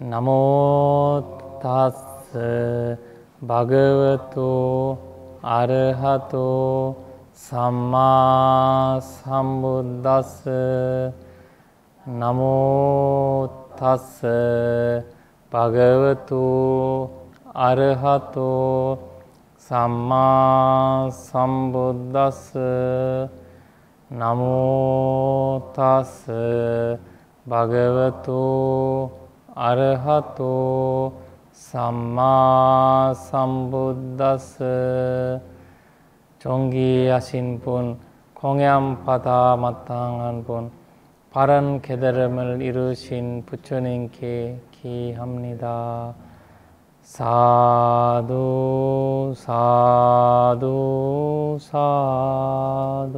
나모 타스 바그와토 아르하토 삼마 삼부다스 나모 타스 바그와토 아르하토 삼마 삼부다스 나모 타스 바그와토 아르하토 삼마 삼부다스. 존귀하신 분, 공양바다 마땅한 분, 바른 깨달음을 이루신 부처님께 기합니다. 사두 사두 사두.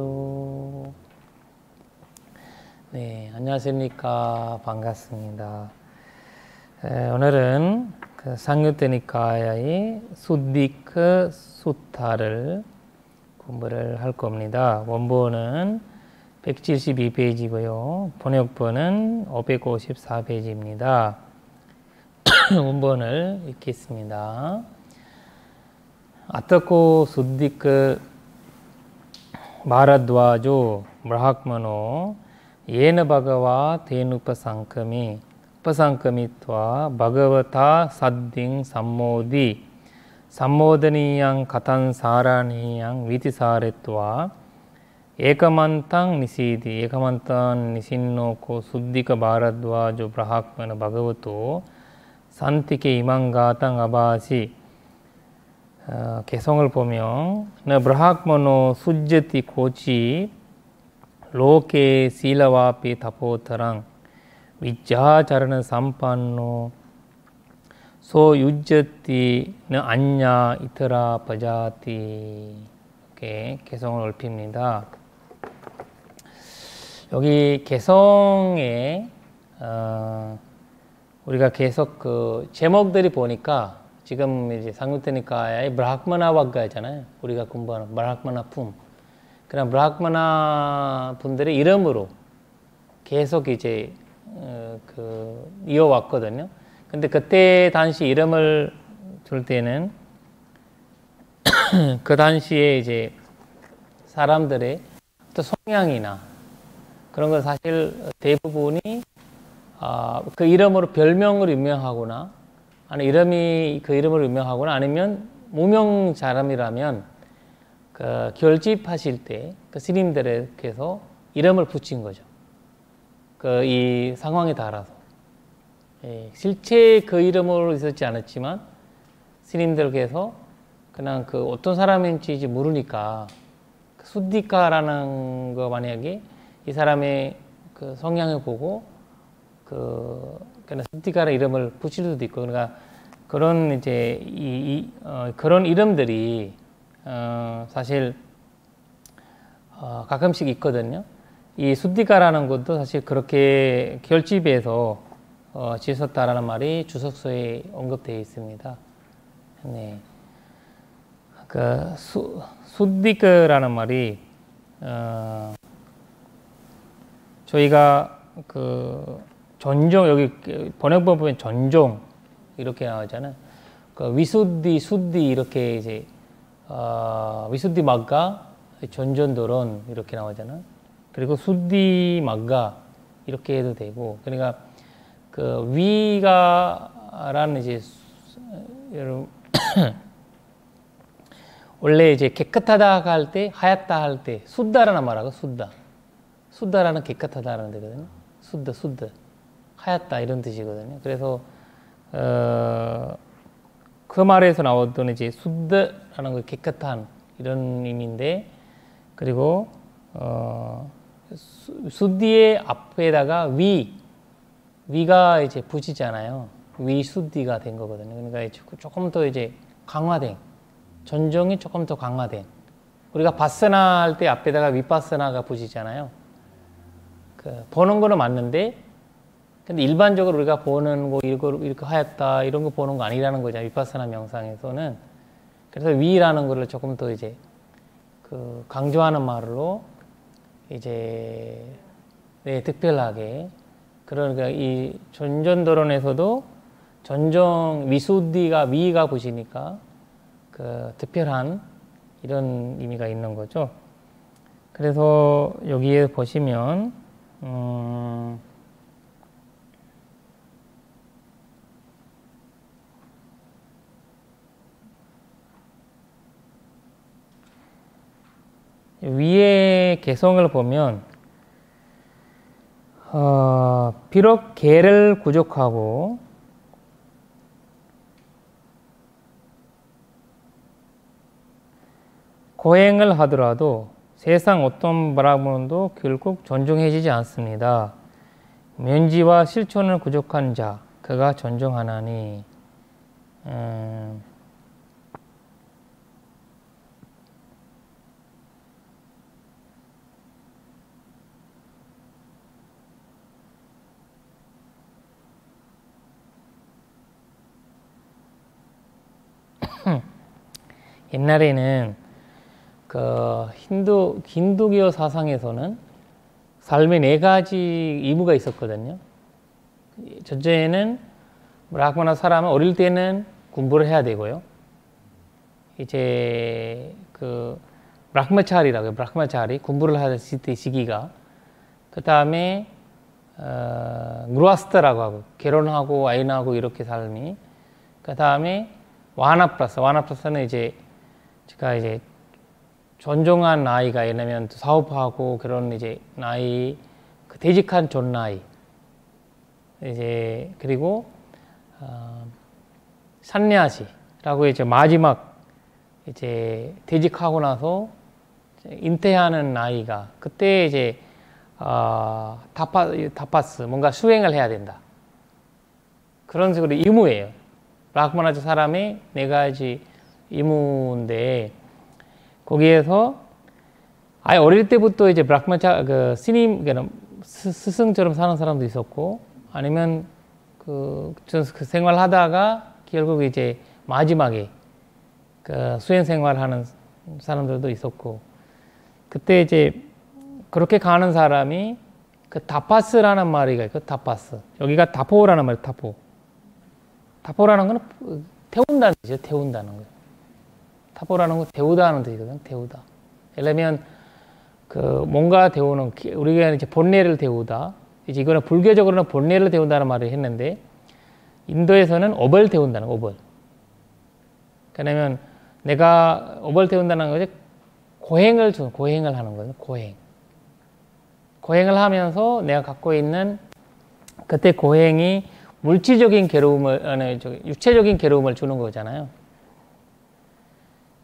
네, 안녕하십니까. 반갑습니다. 오늘은 그 상유tte 니카야의 수디크 수타를 공부를 할 겁니다. 원본은 172페이지고요. 번역본은 554페이지입니다. 원본을 읽겠습니다. 아타코 수디크 마라드와조 브라학마노 예나 바가와 테누파상카미 उपसंकमित्वा भगवता सद्दिं सम्मोदि सम्मोदनीयं कथं सारणीयं वितिसारित्वा एकमन्तं निसीदि एकमन्तं निसिन्नोको सुद्दिक भारद्वाजो ब्रह्मण भगवतो 산티케 이만가땅 아바시. 개성을 보면 나 브라학머노 수జ్జతి 고치 로케 실라와피 타포타랑 विज्जाचरण संपन्नो सो युज्जति न अन्या 이터라 पजाति. 이렇게 개성을 읊힙니다. 여기 개성에 우리가 계속 그 제목들이 보니까 지금 이제 상유tte 니카야의 브라흐마나 왁가잖아요. 우리가 공부하는 브라흐마나 품. 그런 브라흐마나 분들의 이름으로 계속 이제 이어왔거든요. 근데 그때 당시 이름을 줄 때는 그 당시에 이제 사람들의 또 성향이나 그런 건 사실 대부분이 그 이름으로 별명을 유명하거나 아니 그 이름을 유명하거나 아니면 무명 사람이라면 그 결집하실 때 그 스님들께서 이름을 붙인 거죠. 이 상황에 따라서. 실제 그 이름으로 있었지 않았지만 스님들께서 그냥 그 어떤 사람인지 모르니까 수디카라는 거 만약에 이 사람의 그 성향을 보고 그냥 수디카라는 이름을 붙일 수도 있고 그러니까 그런 이제 그런 이름들이 사실 가끔씩 있거든요. 이 수디카라는 것도 사실 그렇게 결집해서 지었다라는 말이 주석서에 언급되어 있습니다. 네. 그 수디카라는 말이 저희가 그 전종 여기 번역본 보면 전종 이렇게 나오잖아요. 그 위수디 수디 이렇게 이제 위수디 막가 전전도론 이렇게 나오잖아요. 그리고 수디 막가 이렇게 해도 되고 그러니까 그 위가라는 이제 여러분 원래 이제 깨끗하다 할 때 하얗다 할 때 수다라는 말하고 수다라는 깨끗하다라는 뜻이거든요. 수다 하얗다 이런 뜻이거든요. 그래서 그 말에서 나왔던 이제 수다라는 거 깨끗한 이런 의미인데 그리고 수디의 앞에다가 위가 이제 붙이잖아요. 위수디가 된 거거든요. 그러니까 조금 더 이제 강화된, 전종이 조금 더 강화된. 우리가 바스나 할 때 앞에다가 위파스나가 붙이잖아요. 보는 거는 맞는데, 근데 일반적으로 우리가 보는 거 이렇게 하얗다 이런 거 보는 거 아니라는 거죠. 위파스나 명상에서는. 그래서 위라는 거를 조금 더 이제 강조하는 말로 이제 특별하게 그러니까 이 전전도론에서도 전종 위수디가 위가 보시니까 그 특별한 이런 의미가 있는 거죠. 그래서 여기에 보시면 위의 개성을 보면 비록 개를 구족하고 고행을 하더라도 세상 어떤 브라ಹ്몬도 결국 존중해지지 않습니다. 면지와 실천을 구족한 자, 그가 존중하나니. 옛날에는 그 힌두교 사상에서는 삶에 4가지 의무가 있었거든요. 첫째는 브라흐마나 사람은 어릴 때는 공부를 해야 되고요. 이제 그 브라흐마차리라고 해요. 브라흐마차리 공부를 할 시기가. 그 다음에 그루아스타라고 하고 결혼하고 아이 낳고 이렇게 삶이. 그 다음에 와나프라사는 이제 제가 이제 존중한 나이가 왜냐면 사업하고 그런 이제 나이, 그 퇴직한 전 나이, 이제 그리고 산야시라고 이제 마지막 이제 퇴직하고 나서 인퇴하는 나이가 그때 이제 타파스 뭔가 수행을 해야 된다. 그런 식으로 의무예요. 브라흐마나 사람의 4가지 의무인데 거기에서 아예 어릴 때부터 이제 브라흐마차 그 스님 스승처럼 사는 사람도 있었고 아니면 그 생활하다가 결국 이제 마지막에 그 수행 생활하는 사람들도 있었고 그때 이제 그렇게 가는 사람이 그 타파스라는 말이 그 타파스 여기가 타포라는 말이에요. 타포라는 건 태운다는 뜻이죠. 태운다는 거. 타포라는 건 태우다는 뜻이거든. 태우다. 예를 들면 그 뭔가 태우는 우리가 이제 본래를 태우다. 이제 이거는 불교적으로는 본래를 태운다는 말을 했는데 인도에서는 업을 태운다는 거. 업을. 그러면 내가 업을 태운다는 거지 고행을 하는 거죠. 고행을 하면서 내가 갖고 있는 그때 고행이 물질적인 괴로움을 육체적인 괴로움을 주는 거잖아요.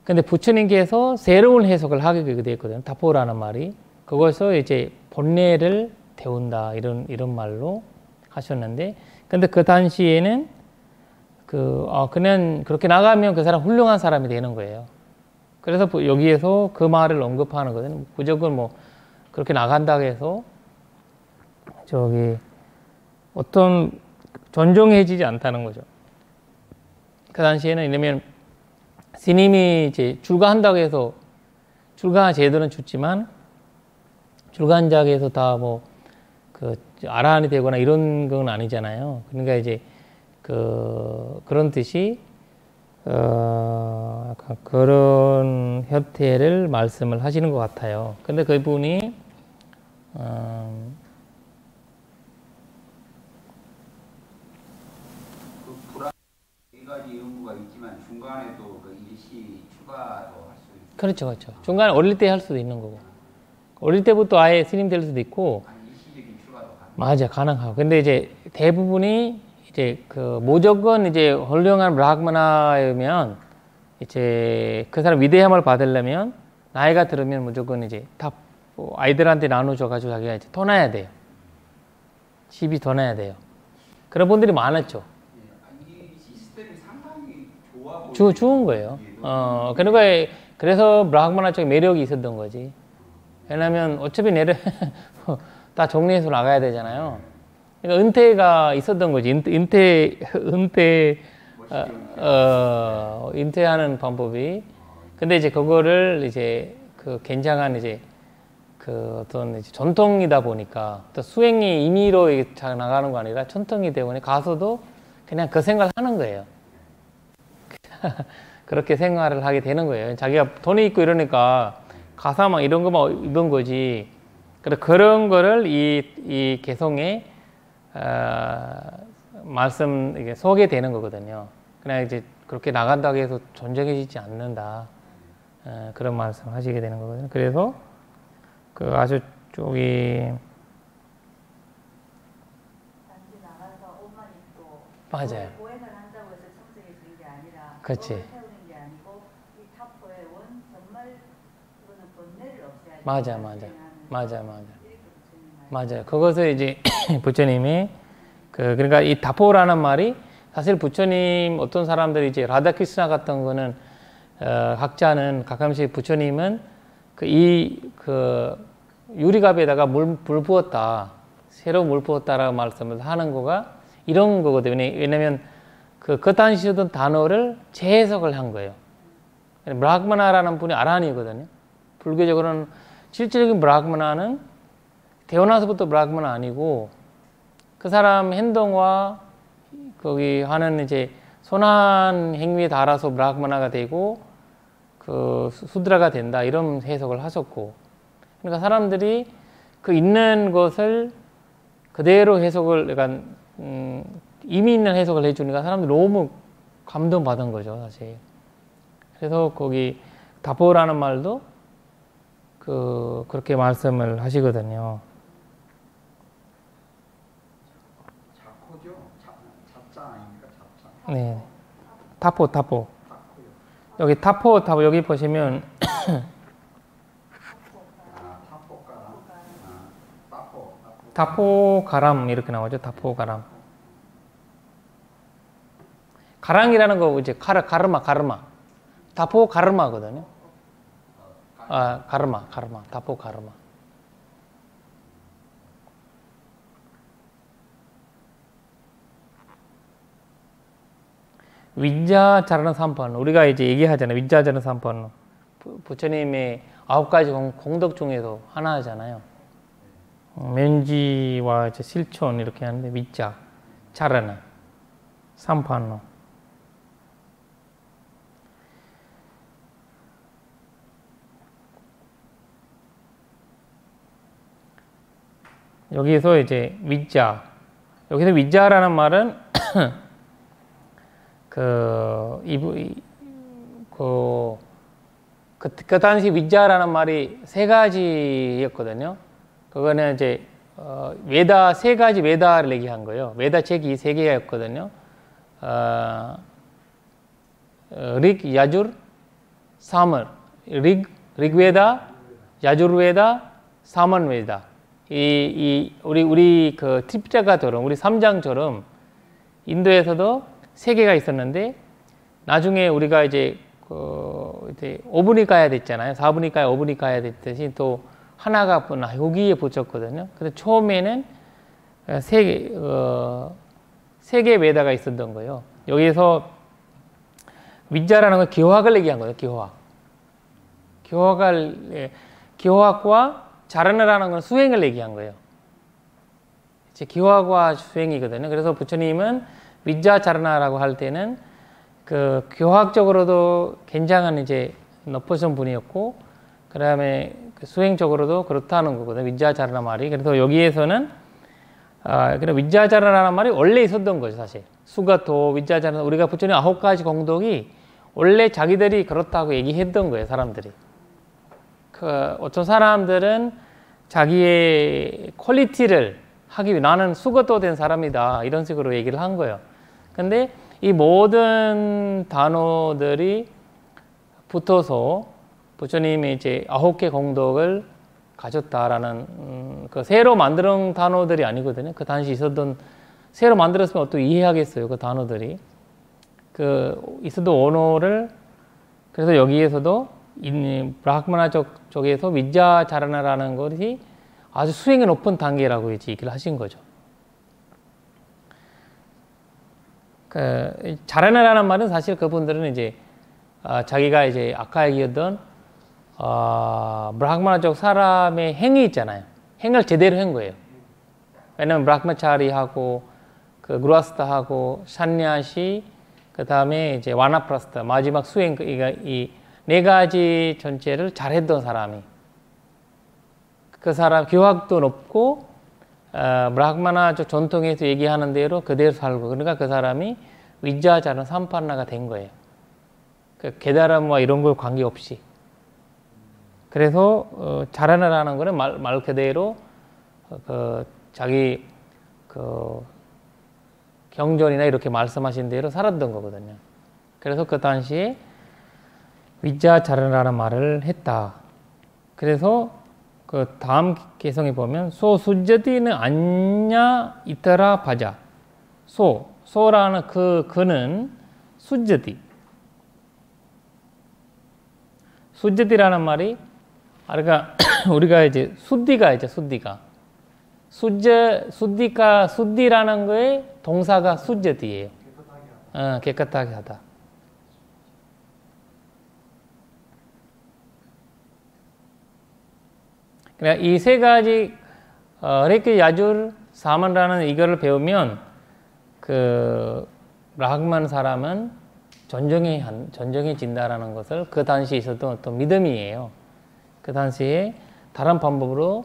근데 부처님께서 새로운 해석을 하게 되어 있거든요. 타포라는 말이. 그것을 이제 본래를 태운다. 이런 말로 하셨는데, 근데 그 당시에는 그냥 그렇게 나가면 그 사람 훌륭한 사람이 되는 거예요. 그래서 여기에서 그 말을 언급하는 거거든요. 무조건 뭐, 그렇게 나간다고 해서, 어떤 존중해지지 않다는 거죠. 그 당시에는 이러면 스님이 이제 출가한다고 해서 출가 제도는 좋지만 출가한 자에서 다 뭐 그 아라한이 되거나 이런 건 아니잖아요. 그러니까 이제 그런 뜻이 약간 그런 형태를 말씀을 하시는 것 같아요. 근데 그분이 가지 의무가 있지만 중간에도 그 일시 추가도 할 수 있고. 그렇죠. 중간에 어릴 때 할 수도 있는 거고. 어릴 때부터 아예 스님 될 수도 있고. 일시적인 추가도 가능. 맞아, 가능하고. 근데 이제 대부분이 이제 무조건 이제 훌륭한 브라흐마나이면 이제 그 사람 위대함을 받으려면 나이가 들으면 무조건 이제 다 아이들한테 나눠줘가지고 자기가 이제 더 놔야 돼요. 집이 더 놔야 돼요. 그런 분들이 많았죠. 좋은 거예요. 그러니까 그래서 브라흐마나 쪽에 매력이 있었던 거지. 왜냐면 어차피 다 정리해서 나가야 되잖아요. 그러니까 은퇴가 있었던 거지. 은퇴하는 방법이. 근데 이제 그거를 이제 굉장한 이제 어떤 이제 전통이다 보니까 또 수행이 임의로 잘 나가는 거 아니라 전통이 되고 가서도 그냥 그 생각을 하는 거예요. 그렇게 생활을 하게 되는 거예요. 자기가 돈이 있고 이러니까 가사막 이런 거만 입은 거지. 그런 거를 이 개성에 말씀 이게 소개되는 거거든요. 그냥 이제 그렇게 나간다고 해서 존경해지지 않는다. 그런 말씀 하시게 되는 거거든요. 그래서 그 아주 저기 단지 나가서 옷만 입고 맞아요. 보행을 한다고 해서 청정해지는 게 아니라 그치. 옷을 세우는 게 아니고 이 타포에 온 정말 이거는 번뇌를 없애야 맞아. 이렇게 부처님 말. 맞아요. 그것을 이제 부처님이 그러니까 이 다포라는 말이 사실 부처님 어떤 사람들이 이제 라다 크리스나 같은 거는 학자는 가끔씩 부처님은 그 유리갑에다가 불 부었다, 새로 물 부었다라고 말씀을 하는 거가 이런 거거든요. 왜냐면 그 당시 쓰던 단어를 재해석을 한 거예요. 브라흐마나라는 분이 아란이거든요. 불교적으로는 실질적인 브라흐마나는 태어나서부터 브라흐마나 아니고 그 사람 행동과 거기 하는 이제 선한 행위에 따라서 브라흐마나가 되고 그 수드라가 된다 이런 해석을 하셨고, 그러니까 사람들이 그 있는 것을 그대로 해석을 약간 의미 있는 해석을 해주니까 사람들이 너무 감동받은 거죠, 사실. 그래서 거기 다포라는 말도 그렇게 말씀을 하시거든요. 자코죠? 자자 아닙니까? 자자. 네. 타포. 여기 타포 여기 보시면 타포가람. 타포. 타포가람 이렇게 나오죠. 타포가람. 가랑이라는 거 이제 가르마. 타포가르마거든요. 가르마. 타포가르마. 위자자라는 삼판, 우리가 이제 얘기하잖아요. 위자자라는 삼판, 부처님의 9가지 공덕 중에서 하나잖아요. 면지와 이제 실천 이렇게 하는데 위자, 자라나, 삼판로. 여기서 이제 위자, 여기서 위자라는 말은 그 당시 위자라는 말이 3가지였거든요. 그거는 이제 웨다 3가지 웨다를 얘기한 거예요. 웨다 책이 3개였거든요. 릭, 야줄, 사물. 릭웨다, 야줄웨다, 사먼웨다. 우리 그 트립자가처럼, 우리 삼장처럼 인도에서도 3개가 있었는데 나중에 우리가 이제 5분이 가야 됐잖아요. 4분이 가야 5분이 가야 됐듯이 또 하나가 여기에 붙였거든요. 그래서 처음에는 3개 메다가 있었던 거예요. 여기서 위자라는 건 교학을 얘기한 거예요. 교학과 자라나라는 건 수행을 얘기한 거예요. 이제 교학과 수행이거든요. 그래서 부처님은 위자 자라나라고 할 때는 그 교학적으로도 굉장한 이제 높으신 분이었고, 그 다음에 수행적으로도 그렇다는 거거든요. 위자 자라나 말이. 그래서 여기에서는 그냥 위자 자라나라는 말이 원래 있었던 거죠, 사실. 수가토, 위자 자라나, 우리가 부처님 9가지 공덕이 원래 자기들이 그렇다고 얘기했던 거예요, 사람들이. 어떤 사람들은 자기의 퀄리티를 하기 위해 나는 수거도 된 사람이다 이런 식으로 얘기를 한 거예요. 근데 이 모든 단어들이 붙어서 부처님이 이제 9개 공덕을 가졌다라는 그 새로 만든 단어들이 아니거든요. 그 당시 있었던, 새로 만들었으면 어떻게 이해하겠어요, 그 단어들이. 있었던 언어를, 그래서 여기에서도 브라흐마나 쪽에서 위자 자라나라는 것이 아주 수행이 높은 단계라고 이제 얘기를 하신 거죠. 자라나라는 말은 사실 그분들은 이제 자기가 이제 아까 얘기했던 브라흐마나 쪽 사람의 행위 있잖아요. 행을 제대로 한 거예요. 왜냐면 브라흐마차리하고 그 그루아스타하고 샨냐시, 그 다음에 이제 와나프라스타 마지막 수행, 이 네 가지 전체를 잘했던 사람이, 그 사람 교학도 높고 브라흐마나적 전통에서 얘기하는 대로 그대로 살고, 그러니까 그 사람이 위자자는 삼판나가 된 거예요. 그 깨달음과 이런 걸 관계없이. 그래서 잘하느라는 거는 말 그대로 자기 경전이나 이렇게 말씀하신 대로 살았던 거거든요. 그래서 그 당시에 위자자르라는 말을 했다. 그래서 그 다음 개성에 보면 소수저디는 안냐 이따라 바자. 소라는 그는 수저디. 수저디라는 말이, 그러니까 우리가 이제 수디가 있죠, 수디가. 수디라는 거에 동사가 수저디예요. 깨끗하게 하다. 그러니까 이 세 가지 레키 야줄 사만라는 이거를 배우면 그 브라흐만 사람은 전정해진다라는 것을 그 당시에 있었던 어떤 믿음이에요. 그 당시에 다른 방법으로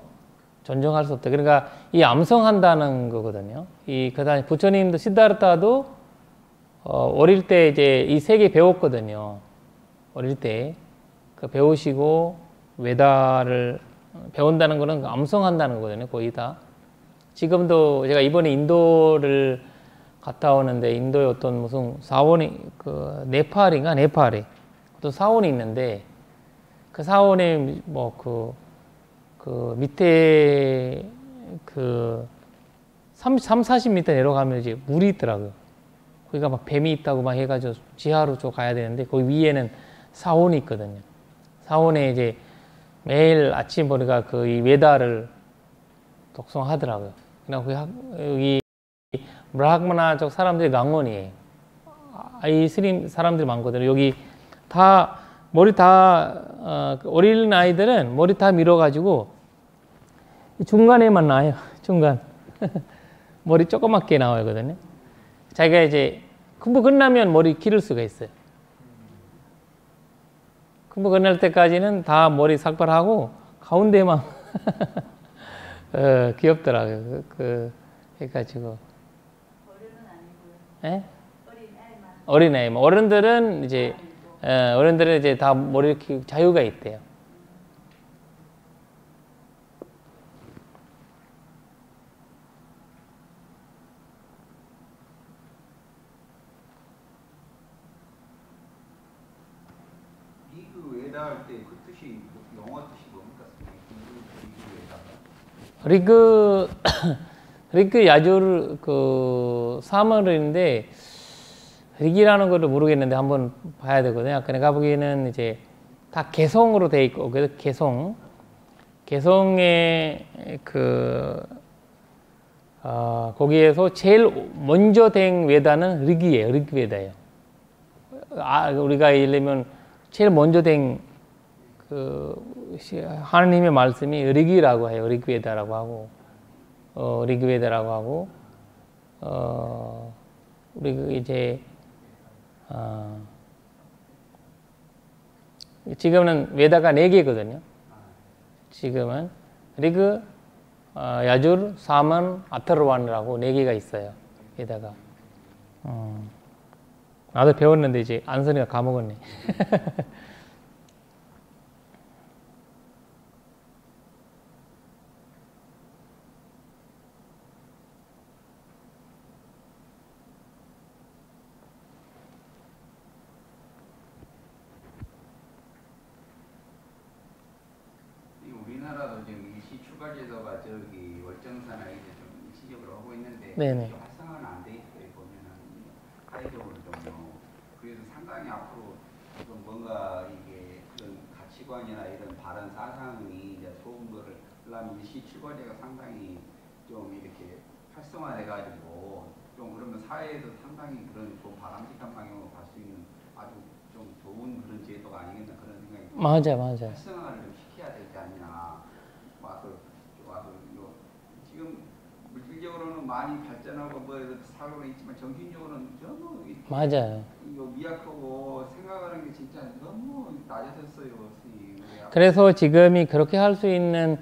전정할 수 없다. 그러니까 이 암송한다는 거거든요. 그 당시 부처님도 시다르타도 어릴 때 이제 이 세 개 배웠거든요. 어릴 때 그 배우시고 외다를 배운다는 거는 암송한다는 거거든요. 거의 다. 지금도 제가 이번에 인도를 갔다 오는데, 인도에 어떤 무슨 사원이, 네팔에 어떤 사원이 있는데, 그 사원에 밑에 40m 내려가면 이제 물이 있더라고요. 거기가 막 뱀이 있다고 막 해가지고 지하로 좀 가야 되는데, 거기 위에는 사원이 있거든요. 사원에 이제 매일 아침 보니까 이 외다를 독송하더라고요. 그냥 여기 브라흐마나족 사람들이 강원이에요. 이슬림 사람들이 많거든요. 여기 다 머리 어린 아이들은 머리 다 밀어가지고 중간에만 나요. 중간. 머리 조그맣게 나오거든요. 자기가 이제 공부 끝나면 머리 기를 수가 있어요. 공부 끝날 때까지는 다 머리 삭발하고 가운데만 귀엽더라고요. 해가지고. 어른은 아니고요. 예? 어린아이만. 어린아이만. 어른들은 이제 다 머리 이렇게 자유가 있대요. 리그 외다 할 때 그 뜻이 영어 뜻이 뭡니까? 리그 외다. 리그 야줄 사물인데, 리기라는 거를 모르겠는데 한번 봐야 되거든요. 아까 내가 보기에는 이제 다 개성으로 돼 있고, 그래서 개성에 거기에서 제일 먼저 된 외다는 리기예요. 리그웨다예요. 우리가 예를 들면 제일 먼저 된 하나님의 말씀이 리기라고 해요. 리그웨다라고 하고, 리그웨다라고 하고, 우리 이제 지금은 외다가 4개거든요. 지금은 리그, 야줄, 사만, 아타르완이라고 4개가 있어요. 외다가. 나도 배웠는데 이제 안선이가 까먹었네. 우리나라도 지금 일시 추가 제도가 저기 월정사나 이제 좀 일시적으로 하고 있는데 네네. 활성화는 안 돼 있어요. 보면은 사회적으로 좀 그래서 상당히 앞으로 좀 뭔가 이게 그런 가치관이나 이런 바른 사상이 이제 소음도를 하려면 일시 추가제가 상당히 좀 이렇게 활성화돼 가지고 좀 그러면 사회에도 상당히 그런 좀 바람직한 방향으로 갈 수 있는 아주 좀 좋은 그런 제도가 아니겠나 그런 생각이 맞아요. 활성화를 좀 시켜야 되지 않냐. 지금 물질적으로는 많이 발전하고 뭐 사고는 있지만 정신적으로는 너무 맞아요. 이거 미약하고 생각하는 게 진짜 너무 낮아졌어요. 선생님. 그래서 지금이 그렇게 할 수 있는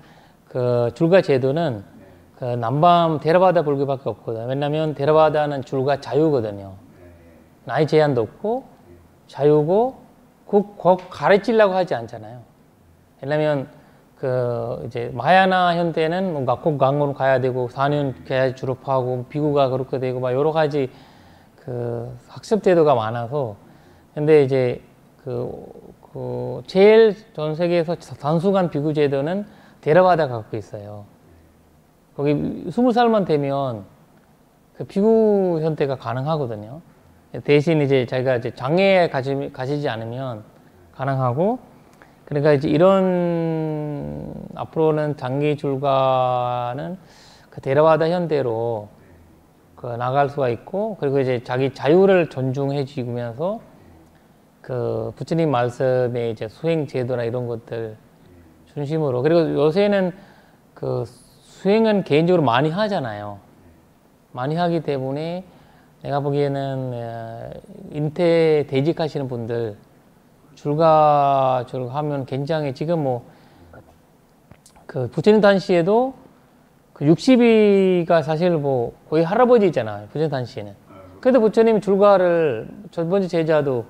그 줄과 제도는 네. 그 남밤 데라바다 불교밖에 없거든요. 왜냐하면 데라바다는 줄과 자유거든요. 네. 나이 제한도 없고 자유고 꼭 가르치려고 하지 않잖아요. 왜냐하면 그 이제 마하야나 현대는 뭔가 꼭 강으로 가야 되고 4년 가야 졸업하고 비구가 그렇게 되고 막 여러 가지 그 학습 제도가 많아서 근데 이제 그 제일 전 세계에서 단순한 비구 제도는 데라바다 갖고 있어요. 거기 20살만 되면 그 비구 현대가 가능하거든요. 대신 이제 자기가 이제 장애에 가시지 않으면 가능하고 그러니까 이제 이런 앞으로는 장기 줄과는 그 데라와다 현대로 그 나갈 수가 있고 그리고 이제 자기 자유를 존중해 주면서 그 부처님 말씀의 이제 수행 제도나 이런 것들 중심으로 그리고 요새는 그 수행은 개인적으로 많이 하잖아요. 많이 하기 때문에 내가 보기에는 인태 대직하시는 분들 줄가 하면 굉장히 지금 뭐 그 부처님 단시에도 그 60이가 사실 뭐 거의 할아버지잖아요. 부처님 단시에는. 그래도 부처님 줄가를 첫 번째 제자도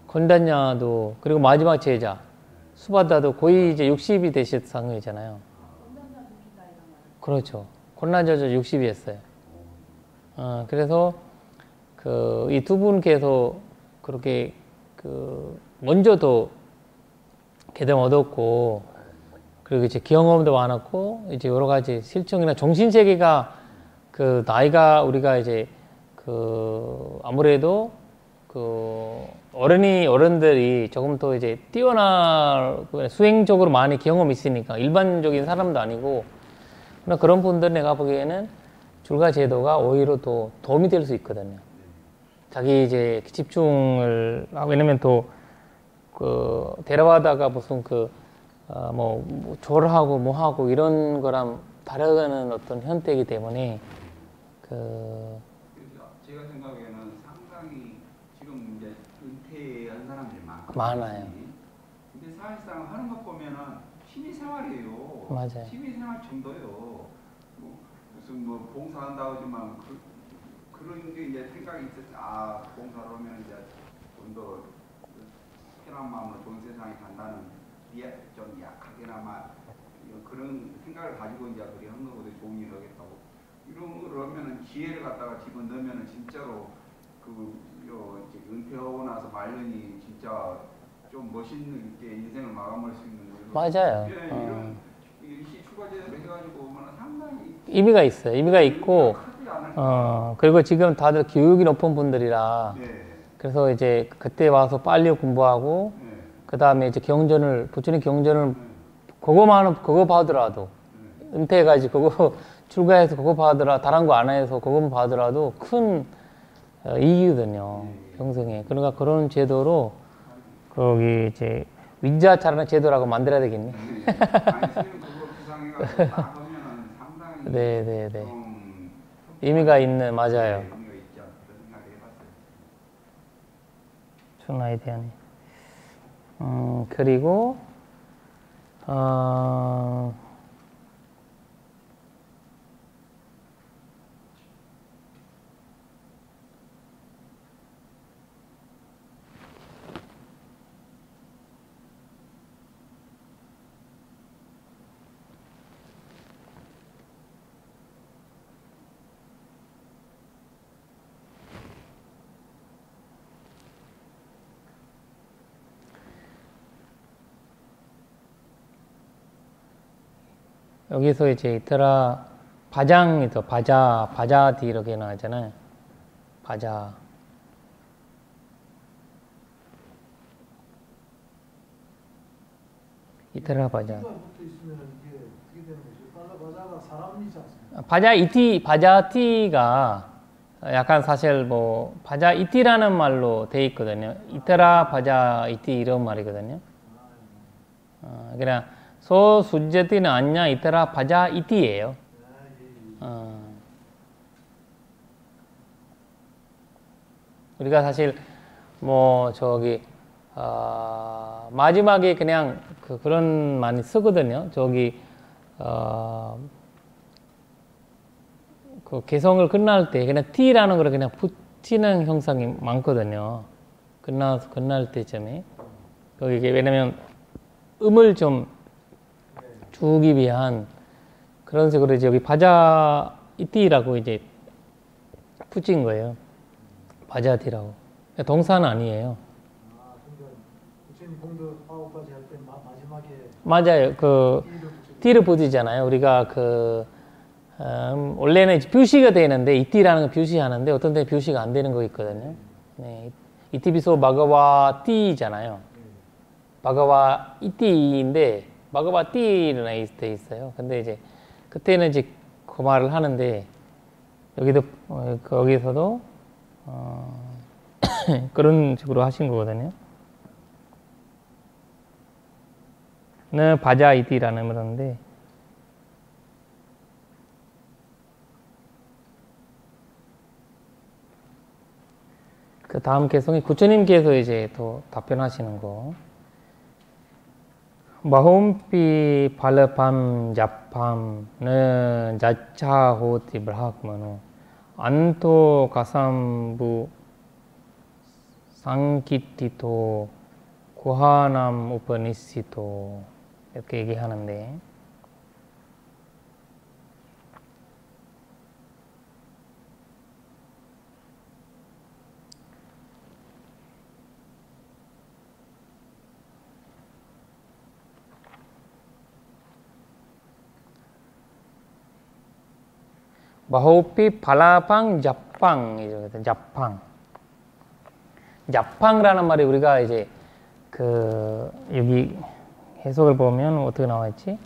건단냐도 그리고 마지막 제자 수바다도 거의 이제 60이 되실 상황이잖아요. 그렇죠. 곤란저저 60이 했어요. 그래서 그 이 두 분께서 그렇게 그 먼저 더 개정 얻었고 그리고 이제 경험도 많았고 이제 여러 가지 실증이나 정신 세계가 그 나이가 우리가 이제 그 아무래도 그 어른들이 조금 더 이제 뛰어난 수행적으로 많이 경험이 있으니까 일반적인 사람도 아니고 그런 분들 내가 보기에는 줄과 제도가 오히려 더 도움이 될 수 있거든요. 자기 이제 집중을 하고 왜냐면 또 그 데려가다가 무슨 뭐 졸하고 뭐 하고 이런 거랑 다르는 어떤 형태이기 때문에 제가 생각에는 상당히 지금 이제 은퇴한 사람들이 많아요. 근데 사실상 하는 것 보면은 취미생활이에요. 맞아요. 취미생활 정도요. 무슨 뭐 봉사한다고 하지만 그런 게 이제 생각이 있었지. 봉사를 하면 이제 좀 더 편한 마음으로 좋은 세상에 간다는 좀 약하게나마 그런 생각을 가지고 이제 그리 한 거보다 좋은 일을 하겠다고. 이런 걸 하면은 기회를 갖다가 집어넣으면은 진짜로 이제 은퇴하고 나서 말년이 진짜 좀 멋있는 게 인생을 마감할 수 있는 거예요. 맞아요. 예, 이런 시추가제를 해가지고 오면 상당히 의미가 있어요. 의미가 있고 그리고 지금 다들 교육이 높은 분들이라 네. 그래서 이제 그때 와서 빨리 공부하고 네. 그 다음에 이제 부처님 경전을 그거 봐더라도 은퇴해가지고 그거 출가해서 그거 봐더라 다른 거 안 해서 그거만 봐더라도 큰 이익이거든요. 평생에. 그러니까 그런 제도로 거기 이제 윈자 차라는 제도라고 만들어야 되겠네. 아니 선생님 그거 구상해가지고 딱 하면은 상당히 네네네. 좀 의미가 있는 맞아요. 의미가 있지 않나 생각을 해봤어요. 좋은 아이디어네. 그리고 여기서 이제 이따라 바장이 더 바자디 이렇게 나왔잖아요. 바자. 이따라 바자. 바자티가 약간 사실 뭐 바자이티라는 말로 돼 있거든요. 이따라 바자이티 이런 말이거든요. 그냥 소 수제티는 아니냐 이따라 바자 이티예요. 우리가 사실 뭐 저기 마지막에 그냥 그런 많이 쓰거든요. 저기 그 개성을 끝날 때 그냥 t라는 걸 그냥 붙이는 형상이 많거든요. 끝날 때쯤에 거기 왜냐면 음을 좀 주기 위한 그런 식으로 이제 여기 바자 이띠라고 이제 붙인 거예요. 바자티라고. 동사는 아니에요. 아, 그러니까 부처님 공덕 화호까지 할 때 마지막에 맞아요. 그 띠를 붙이잖아요. 우리가 원래는 뷰시가 되는데 이띠라는 거 뷰시하는데 어떤 때 뷰시가 안 되는 거 있거든요. 네. 이티비소 바가와 띠잖아요. 바가와 이띠인데 바가와 띠는 돼 있어요. 근데 이제 그때는 이제 그 말을 하는데 여기도 거기서도 그런 식으로 하신 거거든요. 는 바자 이띠라는 그런데 그 다음 개성이 부처님께서 이제 또 답변하시는 거. 마홈피 발레팜 잡팜는 자차호티 브라흐마노 안토 가삼부 상키티토 구하남 우퍼니시토 이렇게 얘기하는데 마호피 발라팡 잡팡이죠. 잡팡. 잡팡이라는 말이 우리가 이제 여기 해석을 보면 어떻게 나와 있지?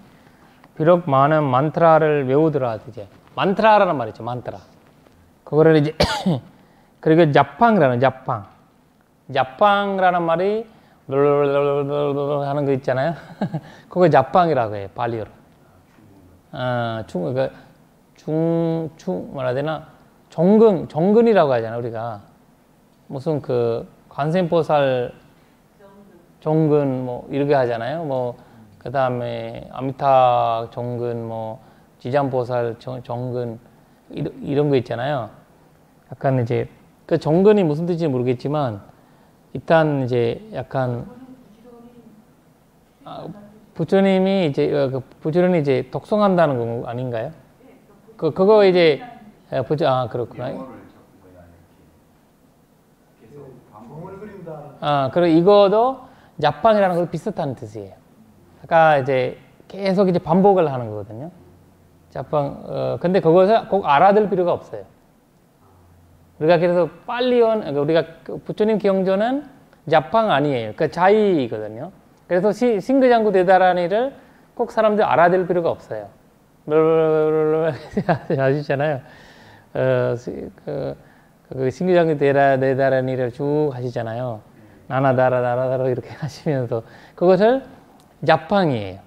비록 많은 만트라를 외우더라도 이제 만트라라는 말이죠. 만트라. 그거를 이제 그리고 잡팡이라는 잡팡. 잡팡이라는 말이 하는 거 있잖아요. 그거 잡팡이라고 해요. 발리어로. 뭐라 해야 되나? 정근이라고 하잖아, 우리가. 무슨 관세음보살 정근, 이렇게 하잖아요. 그 다음에 아미타 정근, 지장보살 정근, 이런 거 있잖아요. 약간 이제, 그 정근이 무슨 뜻인지 모르겠지만, 일단 이제 약간, 부처님이 부처님이 이제 독송한다는 거 아닌가요? 그거 이제 그렇구나. 종을 그린다. 그리고 이거도 잡팡이라는 거 비슷한 뜻이에요. 아까 이제 계속 이제 반복을 하는 거거든요. 잡팡. 근데 그것을 꼭 알아들 필요가 없어요. 우리가 그래서 우리가 부처님 경전은 잡팡 아니에요. 자의거든요. 그래서 신기장구 대다라니를 꼭 사람들 알아들 필요가 없어요. 아시잖아요. 신기장구 대다라니를 쭉 하시잖아요. 나나다라 이렇게 하시면서 그것을 잡팡이에요.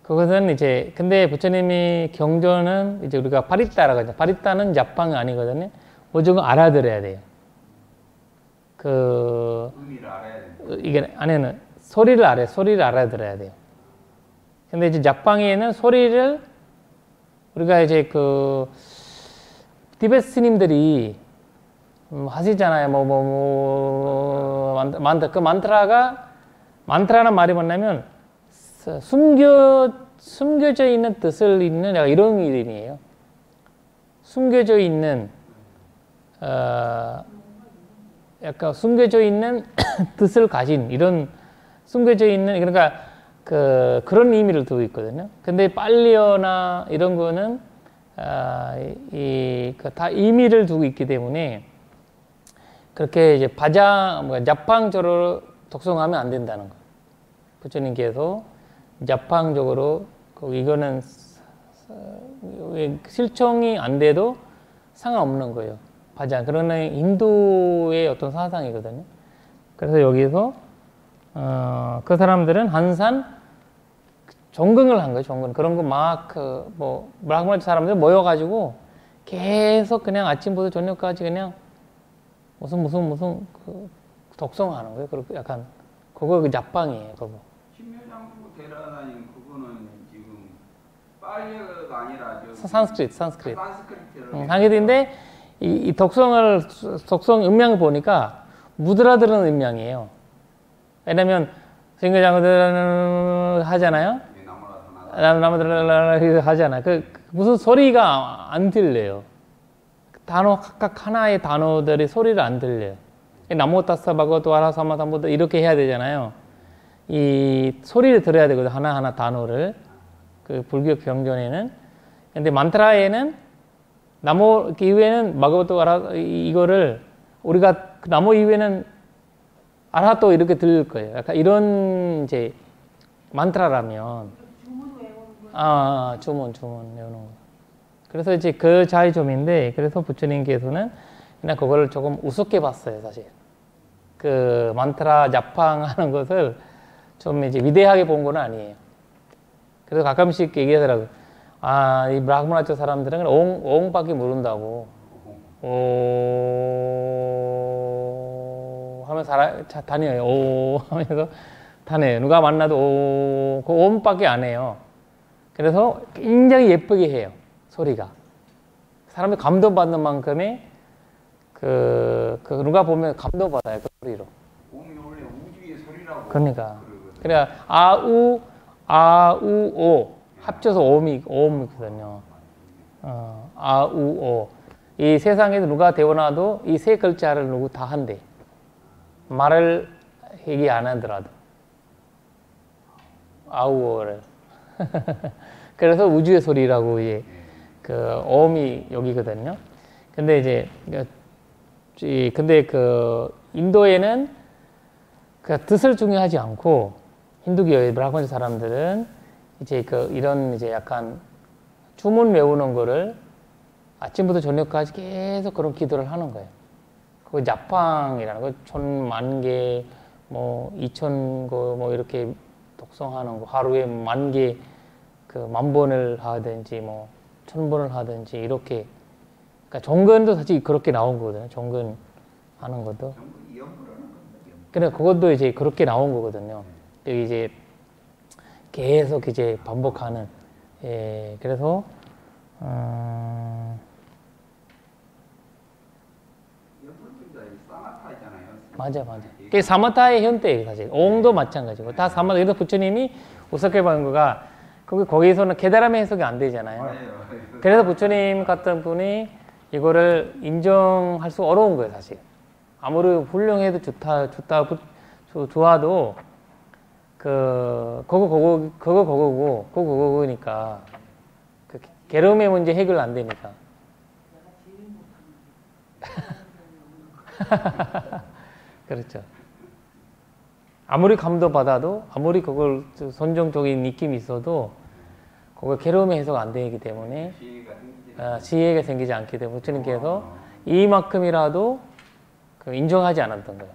그것은 이제 근데 부처님이 경전은 이제 우리가 파리따라고 하죠. 파리따는 잡팡이 아니거든요. 무조건 알아들어야 돼요. 의미를 알아야 돼요. 이게 아니는 소리를 알아들어야 돼요. 근데 이제 잡팡이에는 소리를 우리가 이제 티베트 스님들이 하시잖아요. 만트라는 말이 뭐냐면 숨겨져 있는 뜻을 있는 이런 이름이에요. 숨겨져 있는 약간 숨겨져 있는 뜻을 가진 이런 숨겨져 있는 그러니까 그런 의미를 두고 있거든요. 근데 빨리어나 이런 거는 다 의미를 두고 있기 때문에 그렇게 이제 잡팡적으로 독송하면 안 된다는 거. 부처님께서 잡팡적으로 이거는 실종이 안 돼도 상관없는 거예요. 그러나 인도의 어떤 사상이거든요. 그래서 여기서 그 사람들은 한산 정근을 한 거예요. 정근. 그런 거 브라흐만 사람들 모여가지고 계속 그냥 아침부터 저녁까지 그냥 무슨 그 독성하는 거예요. 그리고 약간 그거 그 약방이에요. 그거. 심묘장구 데려다니는 그거는 지금 빨리가 아니라 산스크리트. 산스크리트를 한글인데 이 독성 음량을 보니까 무드라드는 음량이에요. 왜냐면 심묘장구들은 하잖아요. 나무들 하잖아. 그 무슨 소리가 안 들려요. 단어 각각 하나의 단어들이 소리를 안 들려요. 나무 따스 바고도 아라사마담보도 이렇게 해야 되잖아요. 이 소리를 들어야 되거든. 하나하나 단어를. 그 불교 경전에는. 근데 만트라에는 나무 이후에는 바고도 아라 이거를 우리가 나무 이후에는 아라또 이렇게 들릴 거예요. 약간 이런 이제 만트라라면 주문 외우는 거. 주문 외우는 거. 그래서 이제 그 차이점인데, 그래서 부처님께서는 그냥 그거를 조금 우습게 봤어요, 사실. 그 만트라 자팡 하는 것을 좀 이제 위대하게 본 건 아니에요. 그래서 가끔씩 얘기하더라고요. 이 브라흐마나 쪽 사람들은 오옹밖에 모른다고. 오 하면서 다녀요. 오 하면서 다녀요. 누가 만나도 그 오음밖에 안 해요. 그래서 굉장히 예쁘게 해요. 소리가. 사람이 감동받는 만큼의 누가 보면 감동받아요. 그 소리로. 옴이 원래 우주의 소리라고. 그러니까. 그러거든요. 그래 오 합쳐서 오음이거든요. 오. 이 세상에서 누가 태어나도 이 세 글자를 누구 다 한대. 말을 얘기 안 하더라도. 아우오를. 그래서 우주의 소리라고 이제 그 오음이 여기거든요. 근데 그 인도에는 그 뜻을 중요하지 않고 힌두교의 브라흐만 사람들은 이제 이런 이제 약간 주문 외우는 거를 아침부터 저녁까지 계속 그런 기도를 하는 거예요. 그 자팡이라는 거 10,000개, 뭐 2,000거 뭐 이렇게 독성하는 거 하루에 10,000개 그 10,000번을 하든지 뭐 1,000번을 하든지 이렇게. 그러니까 정근도 사실 그렇게 나온 거거든요. 정근 하는 것도. 그래 그것도 이제 그렇게 나온 거거든요. 여기 이제 계속 이제 반복하는. 예, 그래서 맞아. 그게 사마타의 현대예요, 사실. 옹도 마찬가지고 다 사마타. 그래서 부처님이 우습게 본 거가 거기서는 깨달음의 해석이 안 되잖아요. 그래서 부처님 같은 분이 이거를 인정할 수 어려운 거예요, 사실. 아무리 훌륭해도 좋아도 그거니까 그 괴로움의 문제 해결 안 되니까. 그렇죠. 아무리 감동받아도 아무리 그걸 선정적인 느낌이 있어도 그걸 괴로움의 해석 안 되기 때문에 지혜가 생기지 않기 때문에 부처님께서 이만큼이라도 인정하지 않았던 거예요.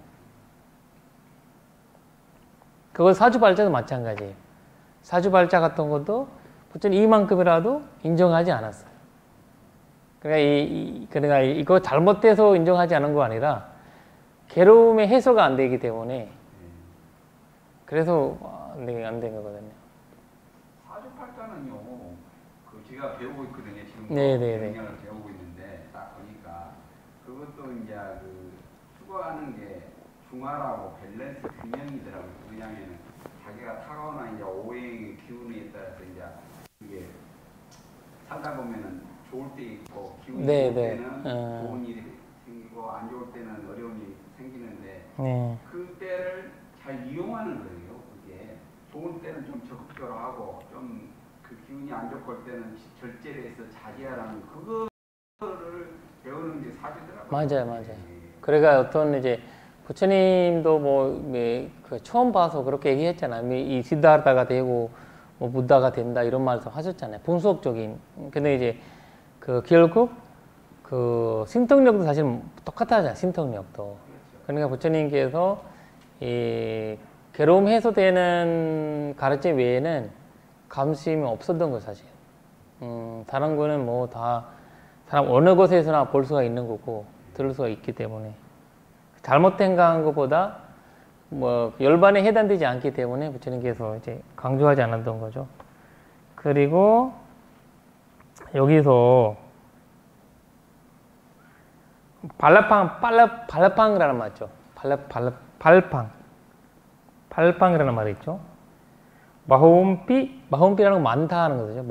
그걸 사주발자도 마찬가지예요. 사주발자 같은 것도 부처님 이만큼이라도 인정하지 않았어요. 그러니까 이거 잘못돼서 인정하지 않은 거 아니라 괴로움의 해소가 안 되기 때문에 그래서 안 된 거거든요. 사주팔자는요, 제가 배우고 있거든요. 지금 네네네. 경영을 배우고 있는데 딱 보니까 그것도 이제 추구하는 게 중화라고 밸런스 균형이더라고요. 왜냐하면 자기가 타고나 이제 오행의 기운에 따라서 이제 이게 살다 보면은 좋을 때 있고 기운이 좋을 때는 좋은 일이 생기고 안 좋을 때는 어려운 일이 생기는데 그때를 잘 이용하는 거예요. 그게 좋은 때는 좀 적극적으로 하고 좀 그 기운이 안 좋을 때는 절제를 해서 자제하라는 그거를 배우는 게 사주더라고요. 맞아요. 그러니까 어떤 이제 부처님도 그 처음 봐서 그렇게 얘기했잖아요. 이 시다르다가 되고 뭐 부다가 된다 이런 말씀 하셨잖아요. 분석적인. 근데 이제 결국 신통력도 사실 똑같아잖아요. 신통력도. 그러니까 부처님께서 이 괴로움 해소되는 가르침 외에는 감심이 없었던 거예요, 사실. 다른 거는 뭐 다 사람 어느 곳에서나 볼 수가 있는 거고 들을 수가 있기 때문에. 잘못 생각한 것보다 뭐 열반에 해당되지 않기 때문에 부처님께서 이제 강조하지 않았던 거죠. 그리고 여기서 발팡이라는 말 있죠. 발팡이라는 말이 있죠. 마홈피라는 건 많다 하는 거죠.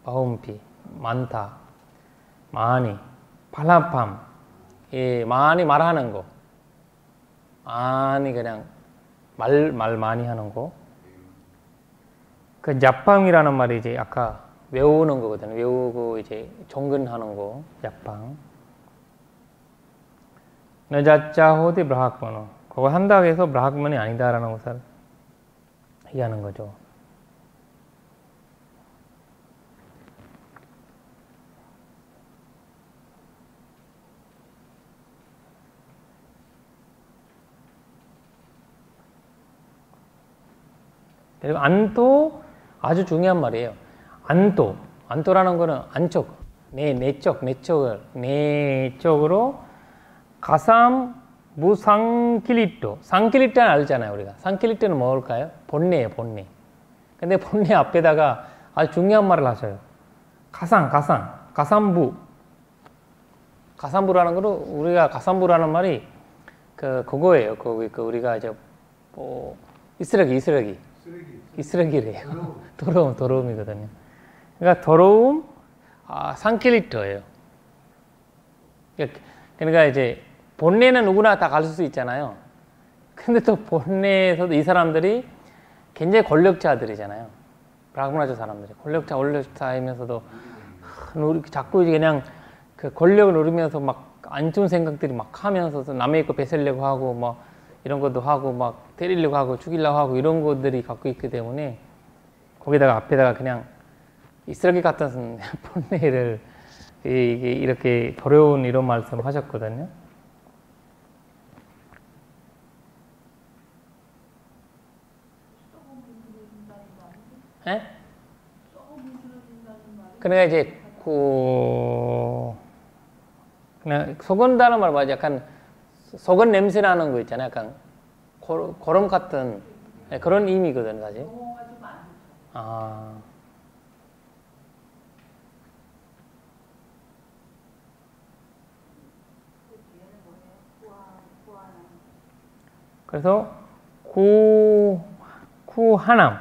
마홈피, 많다, 많이, 발팡, 예, 많이 말하는 거, 많이 그냥 말 많이 하는 거. 그 야팡이라는 말이 이제 아까 외우는 거거든요. 외우고 이제 정근하는 거, 야팡. 너자자호디 브라학먼어. 그거 한다고 해서 브라학먼이 아니다라는 것을 얘기하는 거죠. 그리고 안토 아주 중요한 말이에요. 안토라는 거는 안쪽, 내적으로 가삼 무상킬리토. 상킬리토는 알잖아요, 우리가. 상킬리토는 뭘까요? 본내예요, 본내. 근데 본내 앞에다가 아주 중요한 말을 하셔요. 가삼부. 가삼부라는 거는 우리가 가삼부라는 말이 그거예요. 우리가 이제 뭐 이스러기래요. 더러움이거든요. 그러니까 더러움, 상킬리토예요. 그러니까 이제 본내는 누구나 다 갈 수 있잖아요. 근데 또 본내에서도 이 사람들이 굉장히 권력자들이잖아요. 브라흐마나조 사람들이 권력자이면서도 자꾸 그냥 그 권력을 누리면서 막 안 좋은 생각들이 막 하면서 남의 거 뺏으려고 하고 막 이런 것도 하고 막 때리려고 하고 죽이려고 하고 이런 것들이 갖고 있기 때문에 거기다가 앞에다가 그냥 이 쓰레기 같은 본내를 이렇게 더러운 이런 말씀을 하셨거든요. 예? 그러니까 이제 그냥 속은다는 말 맞아. 약간 속은 냄새 나는 거 있잖아요. 약간 고름 같은 그런 의미거든요, 사실. 아. 그래서 구하남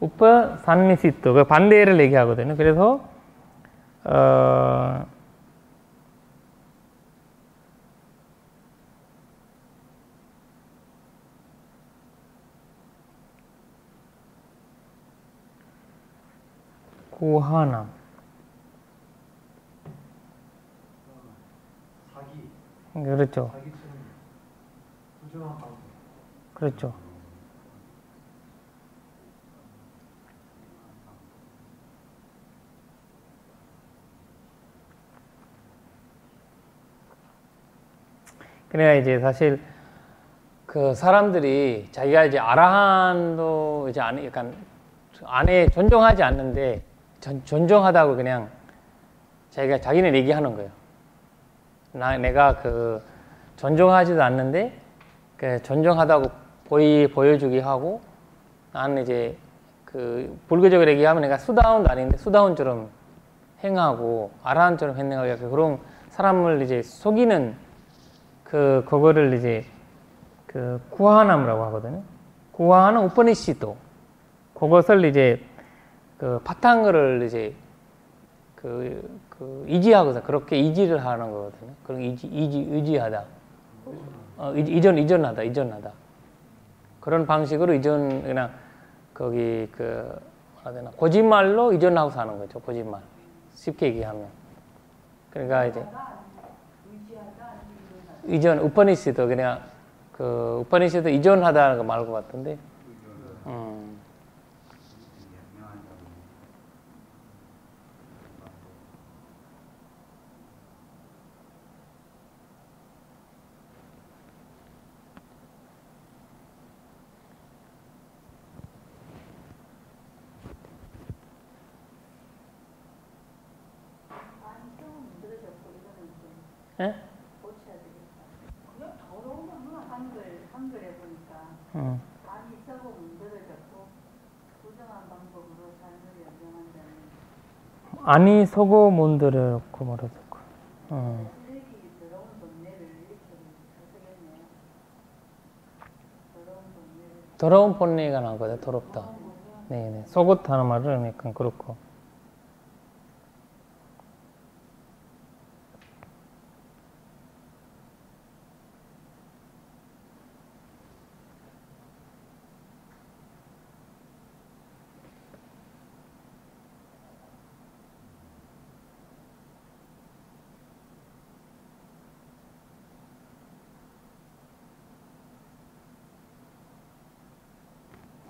우퍼 산미시토 그 반대를 얘기하거든요. 그래서 구하남 사기. 그렇죠. 사기치는 부정한 방법. 그렇죠. 그래야 이제 사실 그 사람들이 자기가 이제 아라한도 이제 약간 안에 존중하지 않는데 존중하다고 그냥 자기는 얘기하는 거예요. 내가 그 존중하지도 않는데 그 존중하다고 보여주기 하고 나는 이제 그 불교적으로 얘기하면 내가 수다운도 아닌데 수다운처럼 행하고 아라한처럼 행하고 약간 그런 사람을 이제 속이는 그거를 이제 그 구하남이라고 하거든요. 구하는 우퍼니시도 그것을 이제 그 바탕을 이제 그 이지하고서 그렇게 이지를 하는 거거든요. 그런 의지하다. 이전하다. 그런 방식으로 그냥 거기 뭐라 되나 거짓말로 이전하고 사는 거죠. 거짓말. 쉽게 얘기하면. 그러니까 이제 우퍼니시도 그냥 우퍼니시도 이전하다는 거 말고 같은데. 예? 고쳐야 되겠다. 그냥 더러운 거는 한글에 보니까 음. 안이 썩어 문드러졌고 부정한 방법으로 삶을 연명한다는 아니 속어 문드럽고 말하고. 쓰레기 더러운 동네를 이렇게 해석했네요. 더러운 동네를 더러운 본내가 나거든. 더럽다. 네네. 속옷하는 말은 약간 그렇고.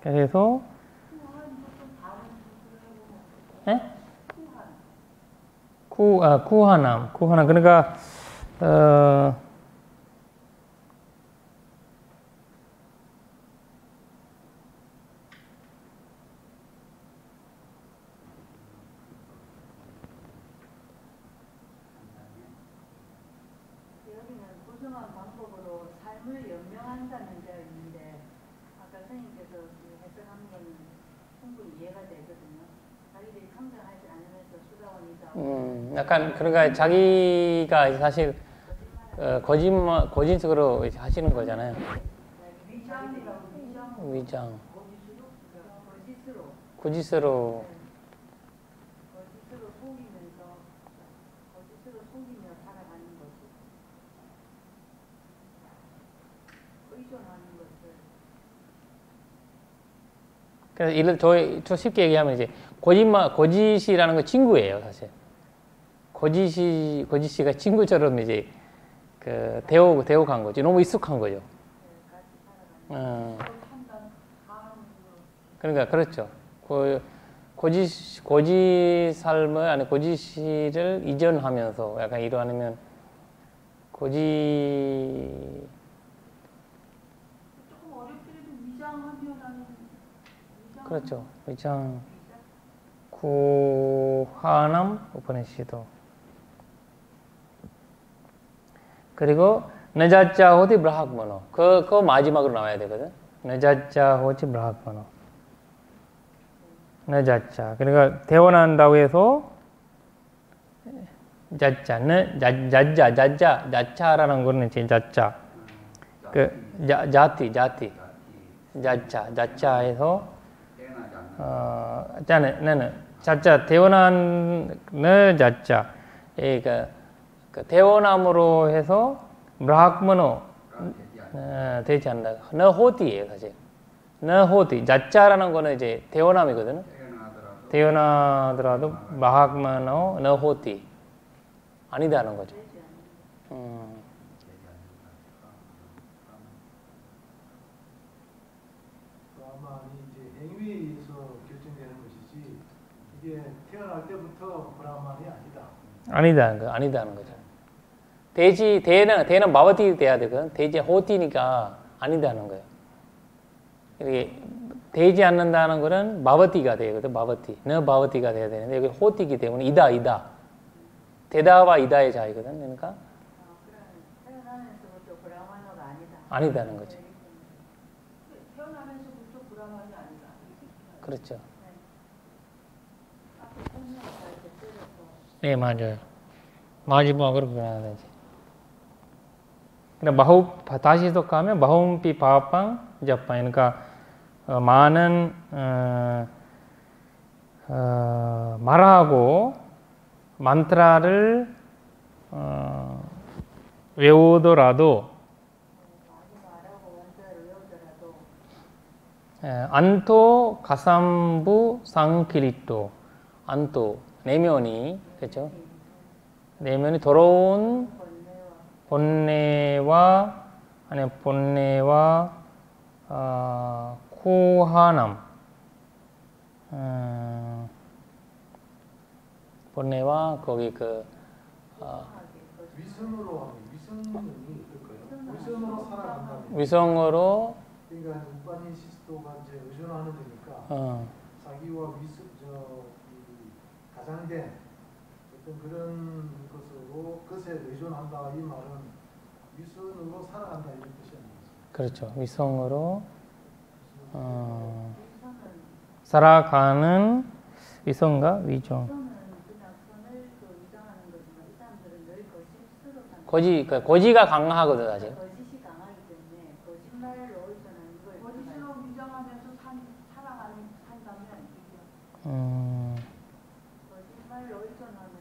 그래서 예? 구하남. 그러니까 여기는 부정한 방법으로 삶을 연명한다는 데가 있는데 아까 선생님께서 해석한 거는 충분히 이해가 되거든요. 자기들이 성장하지 않으면서 수다원이다. 약간 그러니까 자기가 사실 거짓으로 하시는 거잖아요. 위장. 거짓으로 속이며 살아가는 거지. 의존하는 것을. 그래서 저 쉽게 얘기하면 이제 거짓이라는 건 친구예요, 사실. 거짓이가 친구처럼 이제 대오간 거지. 너무 익숙한 거죠. 그러니까 그렇죠. 거짓 삶을 아니 거짓을 이전하면서 약간 이러하면 거짓 조금 어렵더라도 위장하면은 그렇죠. 위장 구하남 우파니시도 그리고 너자자 호티 브라학머노 그거 마지막으로 나와야 되거든. 너자자 호티 브라학머노 너자자 그러니까 태어난다고 해서 자자라는 거는 이제 자자 자자에서 자자 태어난 너 자자 그 태어남으로 해서 브라학머노 되지 않는다. 너 호티예요 사실. 너 호티 자자라는 거는 이제 태어남이거든요. 태어나더라도 브라학머노 너 호티 아니다는 거죠. 브라만이 이제 행위에 의해서 결정되는 것이지 이게 태어날 때부터 브라만이 아니다. 아니다는 거죠. 대는 마바티 돼야 되거든. 돼지 호티니까 아니다는 거예요. 이게 되지 않는다는 거는 마바티가 되거든. 마바티. 너 마바티가 돼야 되는데 여기 호티기 때문에 이다. 대다와 이다의 자이거든. 그러니까 태어나면서부터 브라마노가 아니다. 아니다는 거죠. 태어나면서부터 브라만이 아니다. 그렇죠. 앞에 설명을 잘 때려서. 네, 맞아요. 마지막으로 그래야 되지. 그러니까 다시 해석하면 마홈피 바빵 자빵 그러니까 많은 말하고 만트라를 외우더라도 안토 가삼부 상키리토 안토 내면이 그렇죠? 내면이 더러운 본내와 쿠하남 본내와 거기 위선으로 하면 위선이 어떨까요? 위선으로 살아간다면 위성으로 그러니까 우파니시스토가 이제 의존하는 거니까 자기와 가장된 그런 것으로 것에 의존한다 이 말은 위선으로 살아간다 이런 뜻이 아니겠습니까? 그렇죠. 위성으로 위선은 살아가는 위성과 위종. 위선은 그냥 선을 위장하는 거지만 이 사람들은 늘 거짓으로 사는 거지가 강하거든 사실. 거짓이 강하기 때문에 거짓말로 의존하는 걸 거짓으로 위장하면서 산다면 이게 거짓말로 의존하면서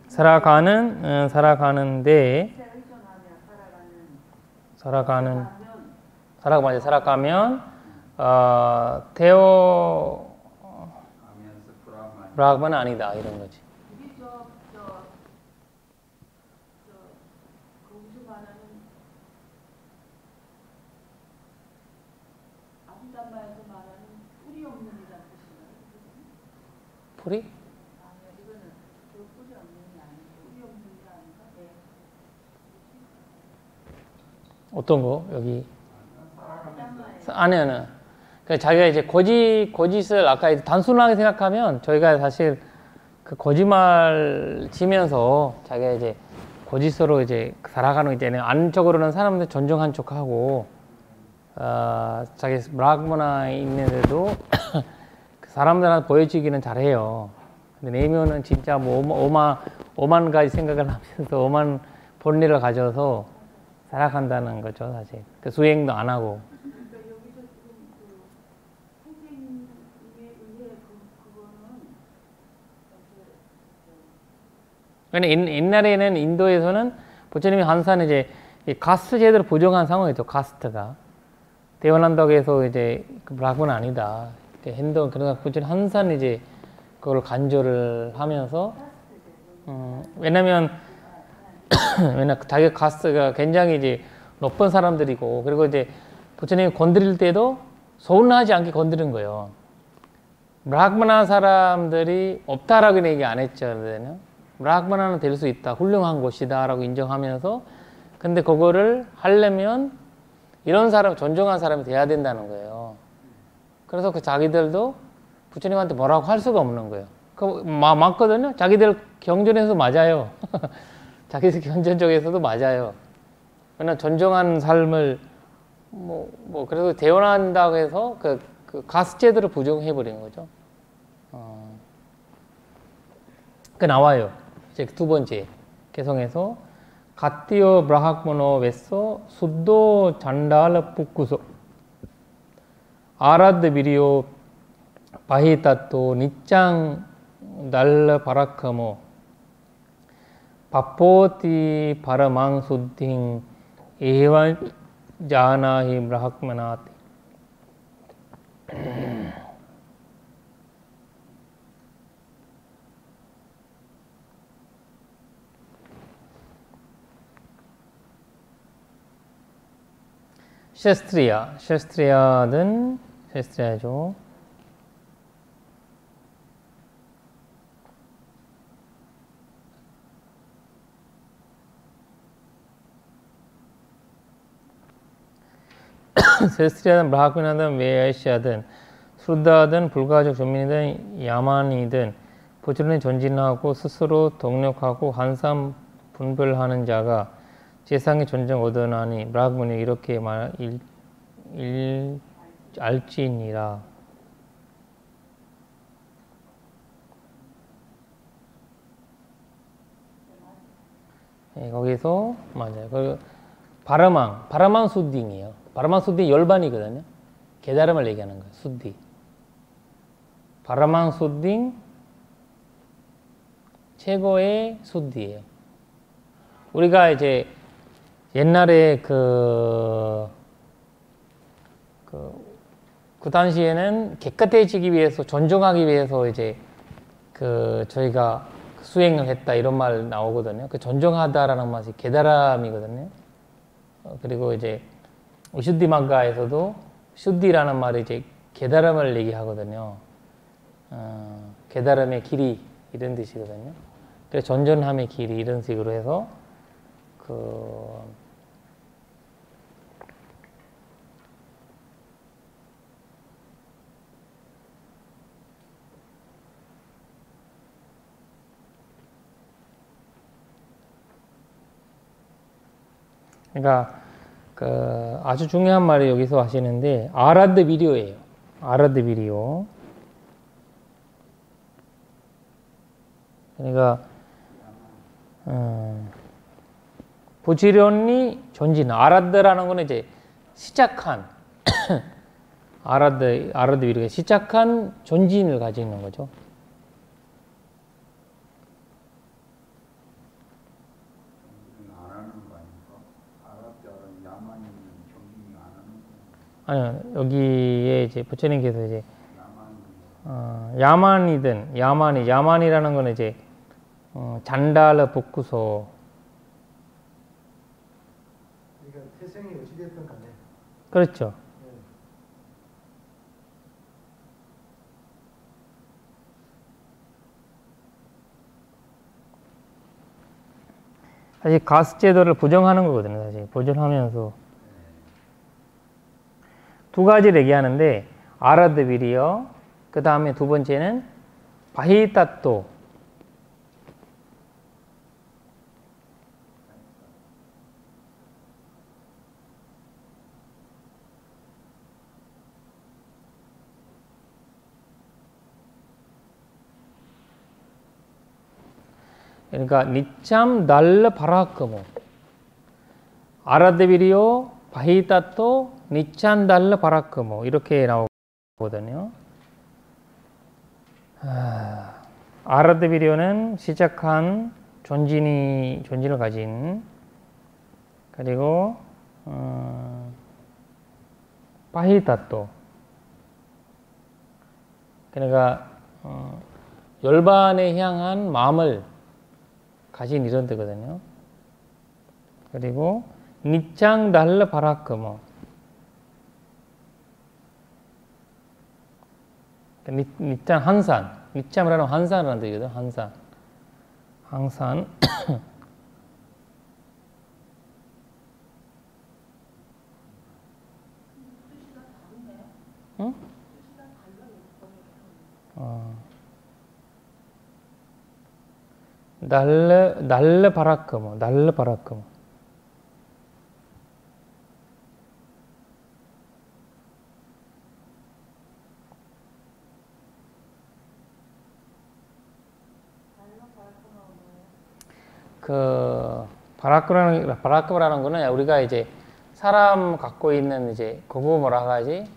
살아가는 거짓에 살아가는데 거짓에 의존하며 살아가면 테오 하면서 브라만 브라그만은 아니다 이런 거지. 이게 거기서 말하는 아비담마에서 말하는 뿌리 없는 이란 뜻인가요? 풀이? 아니요 이거는 그 뿌리 없는 게 아니고 뿌리 없는 게 아닌가? 예. 어떤 거 여기 살아가면서 안에는 그러니까 자기가 이제 거짓을 아까 단순하게 생각하면 저희가 사실 그 거짓말 치면서 자기가 이제 거짓으로 이제 살아가는 이제는 안쪽으로는 사람들 존중한 척하고 자기 브라그마나에 있는데도 그 사람들한테 보여주기는 잘해요. 근데 내면은 진짜 뭐 오만 가지 생각을 하면서 오만 본리를 가져서 살아간다는 거죠 사실. 그 수행도 안 하고. 그러니까 여기서 지금 선생님에 의해 그거는 그러니까 옛날에는 인도에서는 부처님이 항상 이제 이 카스트 제대로 부정한 상황이죠. 카스트가 태어난다고 해서 이제 그 브라그만 아니다. 핸드 그러니까 부처님 항상 이제 그걸 간절을 하면서 왜냐면 자기 카스트가 굉장히 이제 높은 사람들이고 그리고 이제 부처님이 건드릴 때도 서운하지 않게 건드린 거예요. 브라그마나 사람들이 없다라고 얘기 안 했죠. 브라그마나는 될 수 있다. 훌륭한 곳이다라고 인정하면서 근데 그거를 하려면 이런 사람, 존중한 사람이 돼야 된다는 거예요. 그래서 그 자기들도 부처님한테 뭐라고 할 수가 없는 거예요. 맞거든요. 자기들 경전에서 맞아요. 자기들 경전 쪽에서도 맞아요. 그러나 존중한 삶을 그래서 대원한다고 해서 그 가스제도를 부정해버린 거죠. 그 나와요. 이제 두 번째 개성에서 가띠오 브라학모노 웨소 수도 잔달 북구소 아라드 비리오 바히타토 니짱 달러 바라카모 바포티 바라망 수딩 에완 자나히 브라학모나티 셰스트리아는 셰스트리아죠. 셰스트리아든 브라흐민이든 웨야시아든 수르다든 불가족 주민이든 야만이든 부처님을 존진하고 스스로 독력하고 한삼 분별하는 자가 세상의 존중 얻으나니 브라흐문이 이렇게 알지니라. 네, 거기서 맞아요. 그 바라망 수딩이에요. 바라망 수딩 열반이거든요. 깨달음을 얘기하는 거예요. 수딩. 바라망 수딩 최고의 수딩이에요. 우리가 이제 옛날에 그 당시에는 깨끗해지기 위해서 존중하기 위해서 이제 저희가 수행을 했다 이런 말 나오거든요. 그 존중하다라는 맛이 깨달음이거든요. 그리고 이제 우슈디마가에서도 슈디라는 말이 이제 깨달음을 얘기하거든요. 깨달음의 길이 이런 뜻이거든요. 그래서 존존함의 길이 이런 식으로 해서 그러니까 그 아주 중요한 말을 여기서 하시는데 아라드 비리오예요. 아라드 비리오. 그러니까 부지런히 전진. 아라드라는 거는 이제 시작한 아라드 비리오가 시작한 전진을 가지고 있는 거죠. 안 하는 거 아닙니까? 아랍자는 야만인 경진이 안 하는 거. 아니요, 여기에 이제 부처님께서 이제 야만인. 야만이라는 거는 이제 잔달러 복구소. 그러니까 태생이 어찌됐든 간에. 그렇죠. 네. 사실 가스 제도를 부정하는 거거든요. 사실 보존하면서 두 가지를 얘기하는데 아라드 비리어, 그 다음에 두 번째는 바히타토. 그러니까 니참 달러 바라크모, 아라드 비리오, 바히타토, 니참 달러 바라크모 이렇게 나오거든요. 아라드 비리오는 시작한 존진을 가진, 그리고 바히타토, 그러니까 열반에 향한 마음을 가진 이런 데거든요. 그리고 니짱 달러 바라크모, 니짱 한산, 니짱이라는 한산이라는 뜻이거든요. 항산. 응? 날르 바라크모. 그 바라크모라는 거는 우리가 이제 사람 갖고 있는 이제 그거 뭐라 하지?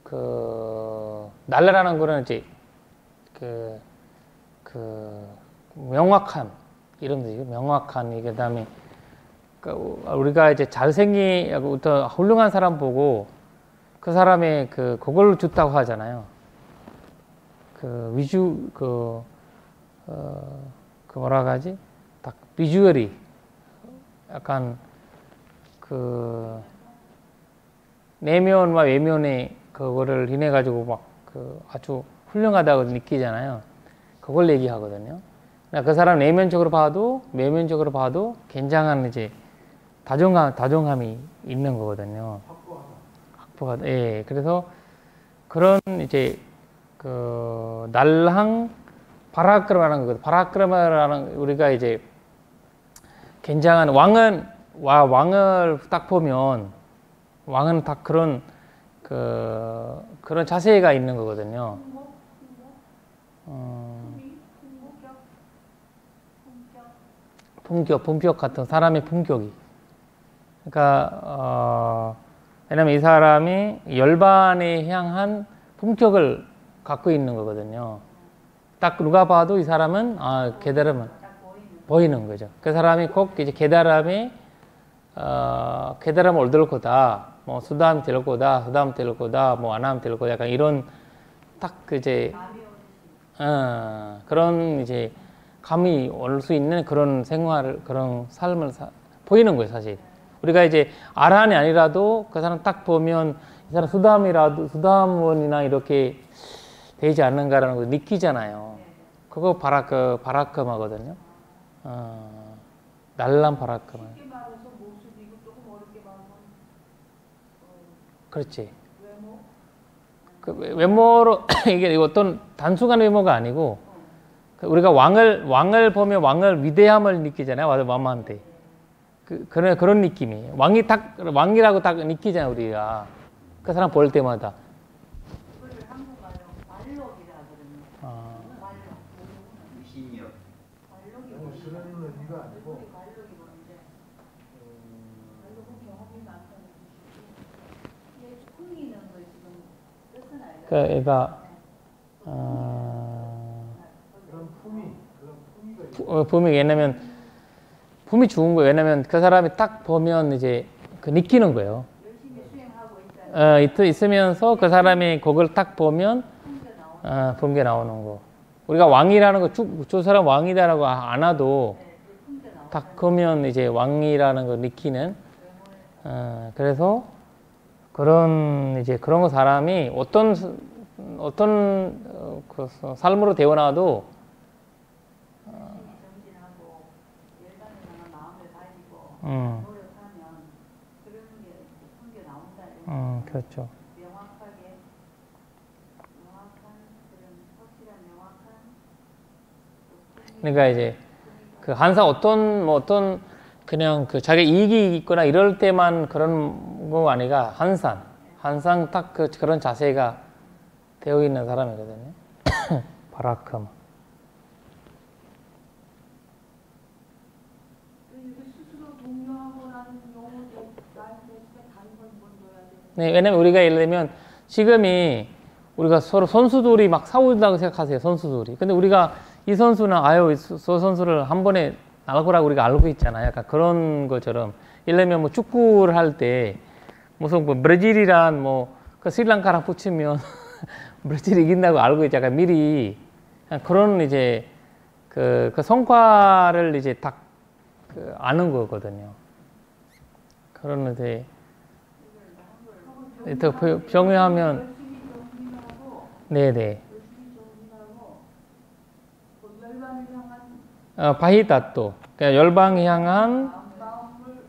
그 날르라는 거는 이제 그 명확한 이런 뜻이고, 명확한. 그다음에 우리가 이제 잘생기고 훌륭한 사람 보고 그 사람의 그걸 좋다고 하잖아요. 그 뭐라 하지? 딱 비주얼이 약간 내면과 외면의 그거를 인해 가지고 막 아주 훌륭하다고 느끼잖아요. 그걸 얘기하거든요. 그 사람 내면적으로 봐도 외면적으로 봐도 굉장한 이제 다정함이 있는 거거든요. 확보하다. 예. 그래서 그런 이제 날랑 바라크라는 거거든요. 바라크라는 우리가 이제 굉장한 왕을 딱 보면 왕은 딱 그런 자세가 있는 거거든요. 품격 같은 사람의 품격이. 그러니까 왜냐면 이 사람이 열반에 향한 품격을 갖고 있는 거거든요. 딱 누가 봐도 이 사람은 깨달음은 보이는 거죠. 그 사람이 꼭 이제 깨달음을 얻을 거다. 뭐 수담 될 거다. 뭐 안 하면 될 거다. 약간 이런 딱 이제 그런 이제 감이 올 수 있는 그런 그런 삶을 보이는 거예요, 사실. 우리가 이제 아란이 아니라도 그 사람 딱 보면 이 사람 수담원이나 이렇게 되지 않는가라는 걸 느끼잖아요. 그거 바라크마거든요. 날람 바라크마. 쉽게 말해서 모습이고 조금 어렵게 말하면 그렇지. 외모? 외모로 이게 어떤 단순한 외모가 아니고 우리가 왕을 보면 왕을 위대함을 느끼잖아요. 왕한테. 그런 느낌이에요. 왕이라고 딱 느끼잖아요, 우리가. 그 사람 볼 때마다. 그거를 한국말로 말록이라 하거든요. 아, 말록. 신력. 말록이 너무 보이죠. 싫어하는 의미가 아니고 얼굴이 말록이 보이는데 결국 경험이 많다는 뜻이고. 이게 풍기는 걸 지금 뜻은 알죠. 그 애가 그런 품위가 붐이 왜냐면 붐이 좋은 거예요. 왜냐면 그 사람이 딱 보면 이제 그 느끼는 거예요. 열심히 수행하고 있다는 있으면서 그 사람이 그걸 딱 보면 풍겨 나오는 붐게 나오는 거. 우리가 왕이라는 거, 저 사람 왕이다라고 안 와도 그 풍겨 나오는 딱 보면 이제 왕이라는 걸 느끼는. 그래서 이제 그런 거 사람이 어떤 그 삶으로 되어나도 정진하고 열반에 대한 마음을 가지고 노력하면 그런 게 풍겨 나온다. 그렇죠. 명확하게 그런 확실한 명확한 그러니까 이제 그 항상 어떤 그냥 그 자기 이익이 있거나 이럴 때만 그런 거 아니라 항상 딱 그런 자세가 되어 있는 사람이거든요. 바라크마. 이게 스스로 동요하고라는 용어도 나이 대신에 다른 걸 먼저야 돼. 네, 왜냐면 우리가 예를 들면 지금이 우리가 서로 선수들이 막 싸운다고 생각하세요. 선수들이. 근데 우리가 이 선수는 저 선수를 한 번에 나갈 거라고 우리가 알고 있잖아요. 약간 그런 것처럼 예를 들면 뭐 축구를 할 때 무슨 뭐 브라질이란 그 스리랑카랑 붙이면 브라질이 이긴다고 알고 있죠. 약간 미리 그런 이제 그 성과를 이제 딱 아는 거거든요. 그런 이제 더 병행하면 열심히 정진하고 네네. 열심히 정진하고 그 열반을 향한 바히다또 그러니까 열방을 향한 마음을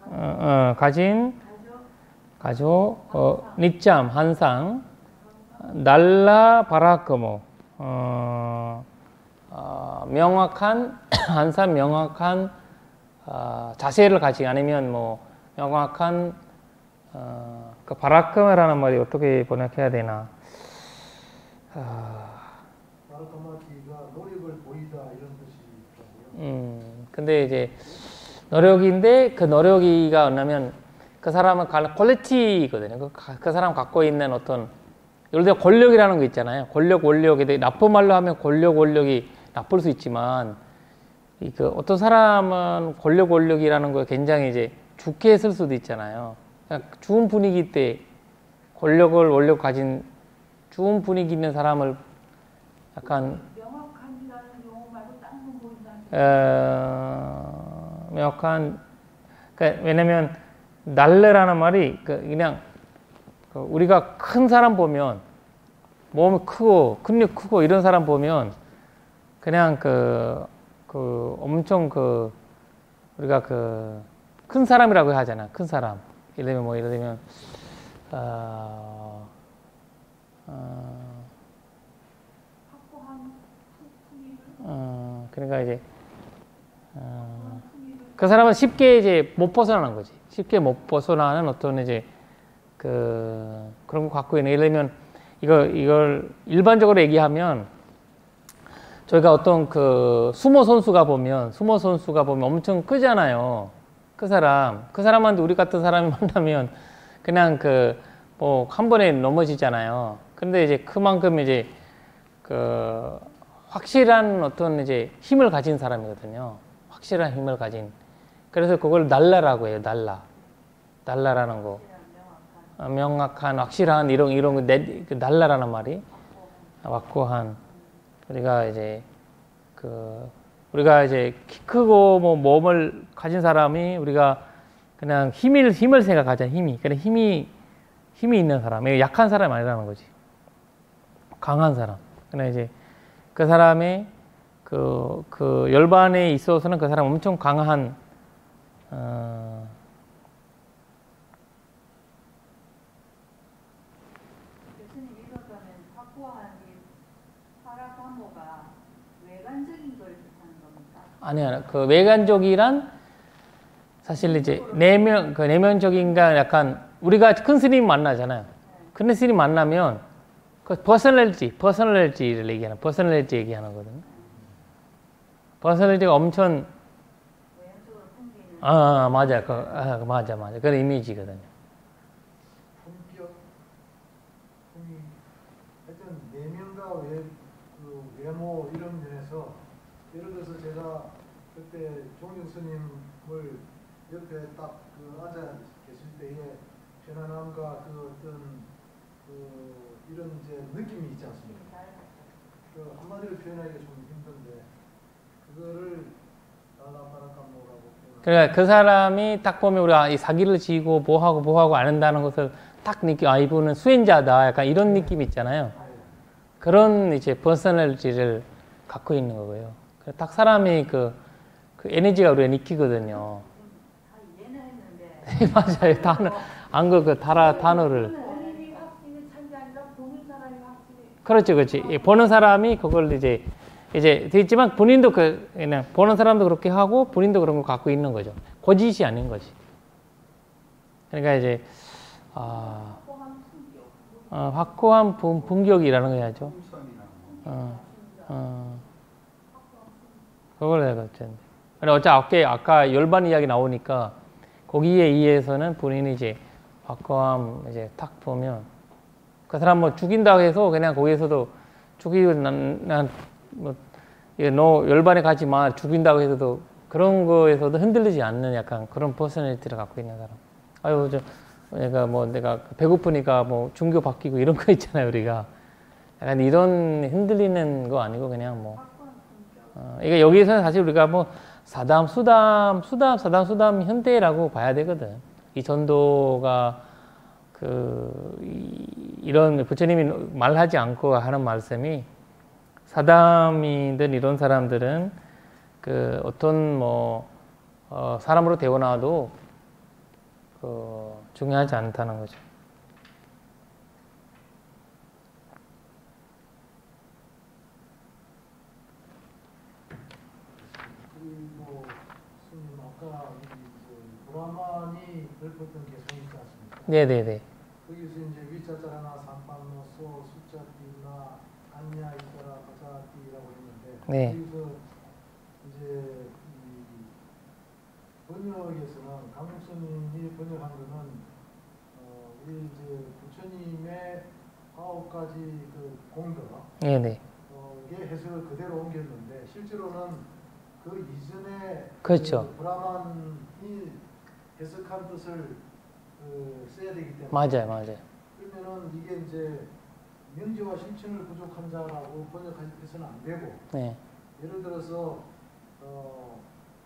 항상 가진 가조 니짬 한상 날라 바라크모 명확한 항상 명확한 자세를 가지고 아니면 뭐 명확한 그 바라크모라는 말이 어떻게 번역해야 되나? 바라카마티가 노력을 보이다 이런 뜻이더라고요. 근데 이제 노력인데 그 노력이가 뭐냐면 그 사람은 퀄리티거든요. 그 사람 갖고 있는 어떤 예를 들어 권력이라는 거 있잖아요. 권력, 원력에 대해 나쁜 말로 하면 권력, 원력이 나쁠 수 있지만 어떤 사람은 권력, 원력이라는 거 굉장히 이제 좋게 쓸 수도 있잖아요. 그냥 좋은 분위기 때 권력을, 원력 가진 좋은 분위기 있는 사람을 약간 명확한이라는 용어 말고 딴 건 보인다는 명확한 그러니까 왜냐면 날래라는 말이 그냥 우리가 큰 사람 보면 몸이 크고 근육 크고 이런 사람 보면 그냥 엄청 우리가 큰 사람이라고 하잖아. 큰 사람. 예를 들면 확고한 품위를 그러니까 이제 그 사람은 쉽게 이제 못 벗어나는 거지. 쉽게 못 벗어나는 어떤 이제 그런 거 갖고 있는. 예를 들면 이걸 일반적으로 얘기하면 저희가 어떤 수모 선수가 보면 엄청 크잖아요. 그 사람한테 우리 같은 사람이 만나면 그냥 한 번에 넘어지잖아요. 근데 이제 그만큼 이제 확실한 어떤 이제 힘을 가진 사람이거든요. 확실한 힘을 가진. 그래서 그걸 날라라고 해요. 날라라는 거. 명확한, 확실한 이런 거 날라라는 말이 확고한. 우리가 이제 키 크고 몸을 가진 사람이 우리가 그냥 힘을 생각하잖아요. 그냥 힘이 있는 사람. 약한 사람이 아니라는 거지. 강한 사람. 그냥 이제 그 사람의 열반에 있어서는 그 사람 엄청 강한 교수님 이거는 확고한 이 파라카모가 외관적인 걸 뜻하는 겁니까? 아니야. 외관적이란 사실 이제 내면적인가 약간 우리가 큰 스님 만나잖아요. 큰 스님 만나면 그 퍼스널리티를 얘기하는 퍼스널리티 얘기하는 거거든요. 퍼스널리티가 엄청 외형적으로 풍기는 맞아 맞아 그런 이미지거든요. 품격, 하여튼 내면과 외모 이런 면에서 예를 들어서 제가 그때 종영 스님을 옆에 딱 앉아 계실 때에 편안함과 이런 이제 느낌이 있지 않습니까? 한마디로 표현하기가 좀 힘든데 그거를 나라바라카모라고 그러니까 그 사람이 딱 보면 우리가 이 사기를 지고 뭐하고 안 한다는 것을 딱 이분은 수행자다 약간 이런 느낌 있잖아요. 그런 이제 퍼스널리티를 갖고 있는 거고요. 딱 사람이 그 에너지가 우리가 느끼거든요. 다 이해는 했는데 맞아요. 단어를. 본인이 확신이 찬 게 아니라 보는 사람이 확신이. 그렇지. 보는 사람이 그걸 이제 돼 있지만 본인도 그냥 보는 사람도 그렇게 하고 본인도 그런 걸 갖고 있는 거죠. 거짓이 아닌 거지. 그러니까 이제 확고한 분격이라는 거 해야죠. 그걸 해야 될 텐데. 어차피 아까 열반 이야기 나오니까 거기에 의해서는 본인이 이제 확고함 이제 딱 보면 그 사람 뭐 죽인다고 해서 그냥 거기에서도 죽이고 너 열반에 가지 마 죽인다고 해서도 그런 거에서도 흔들리지 않는 약간 그런 퍼스널리티를 갖고 있는 사람. 내가 배고프니까 뭐 종교 바뀌고 이런 거 있잖아요 우리가. 약간 이런 흔들리는 거 아니고 그냥 뭐. 이게 여기서는 사실 우리가 뭐 사담, 수담 현대라고 봐야 되거든. 이 전도가 이런 부처님이 말하지 않고 하는 말씀이 사담이든 이런 사람들은 어떤 사람으로 태어나도 중요하지 않다는 거죠. 그리고 스님 아까 브라만이 넓었던 개성이 있지 않습니까? 네네네. 거기서 이제 위자자라나 삼판노소 숫자띠나 안냐 이거라 가자띠라고 했는데 네. 거기서 이제 번역에서는 강국 스님이 번역한 거는 우리 이제 부처님의 9가지 공덕 네네. 의 해석을 그대로 옮겼는데 실제로는 그 이전에 그렇죠. 브라만이 해석한 뜻을 써야 되기 때문에 맞아요. 그러면은 이게 이제 명제와 실천을 부족한 자라고 번역해서는 안 되고 네. 예를 들어서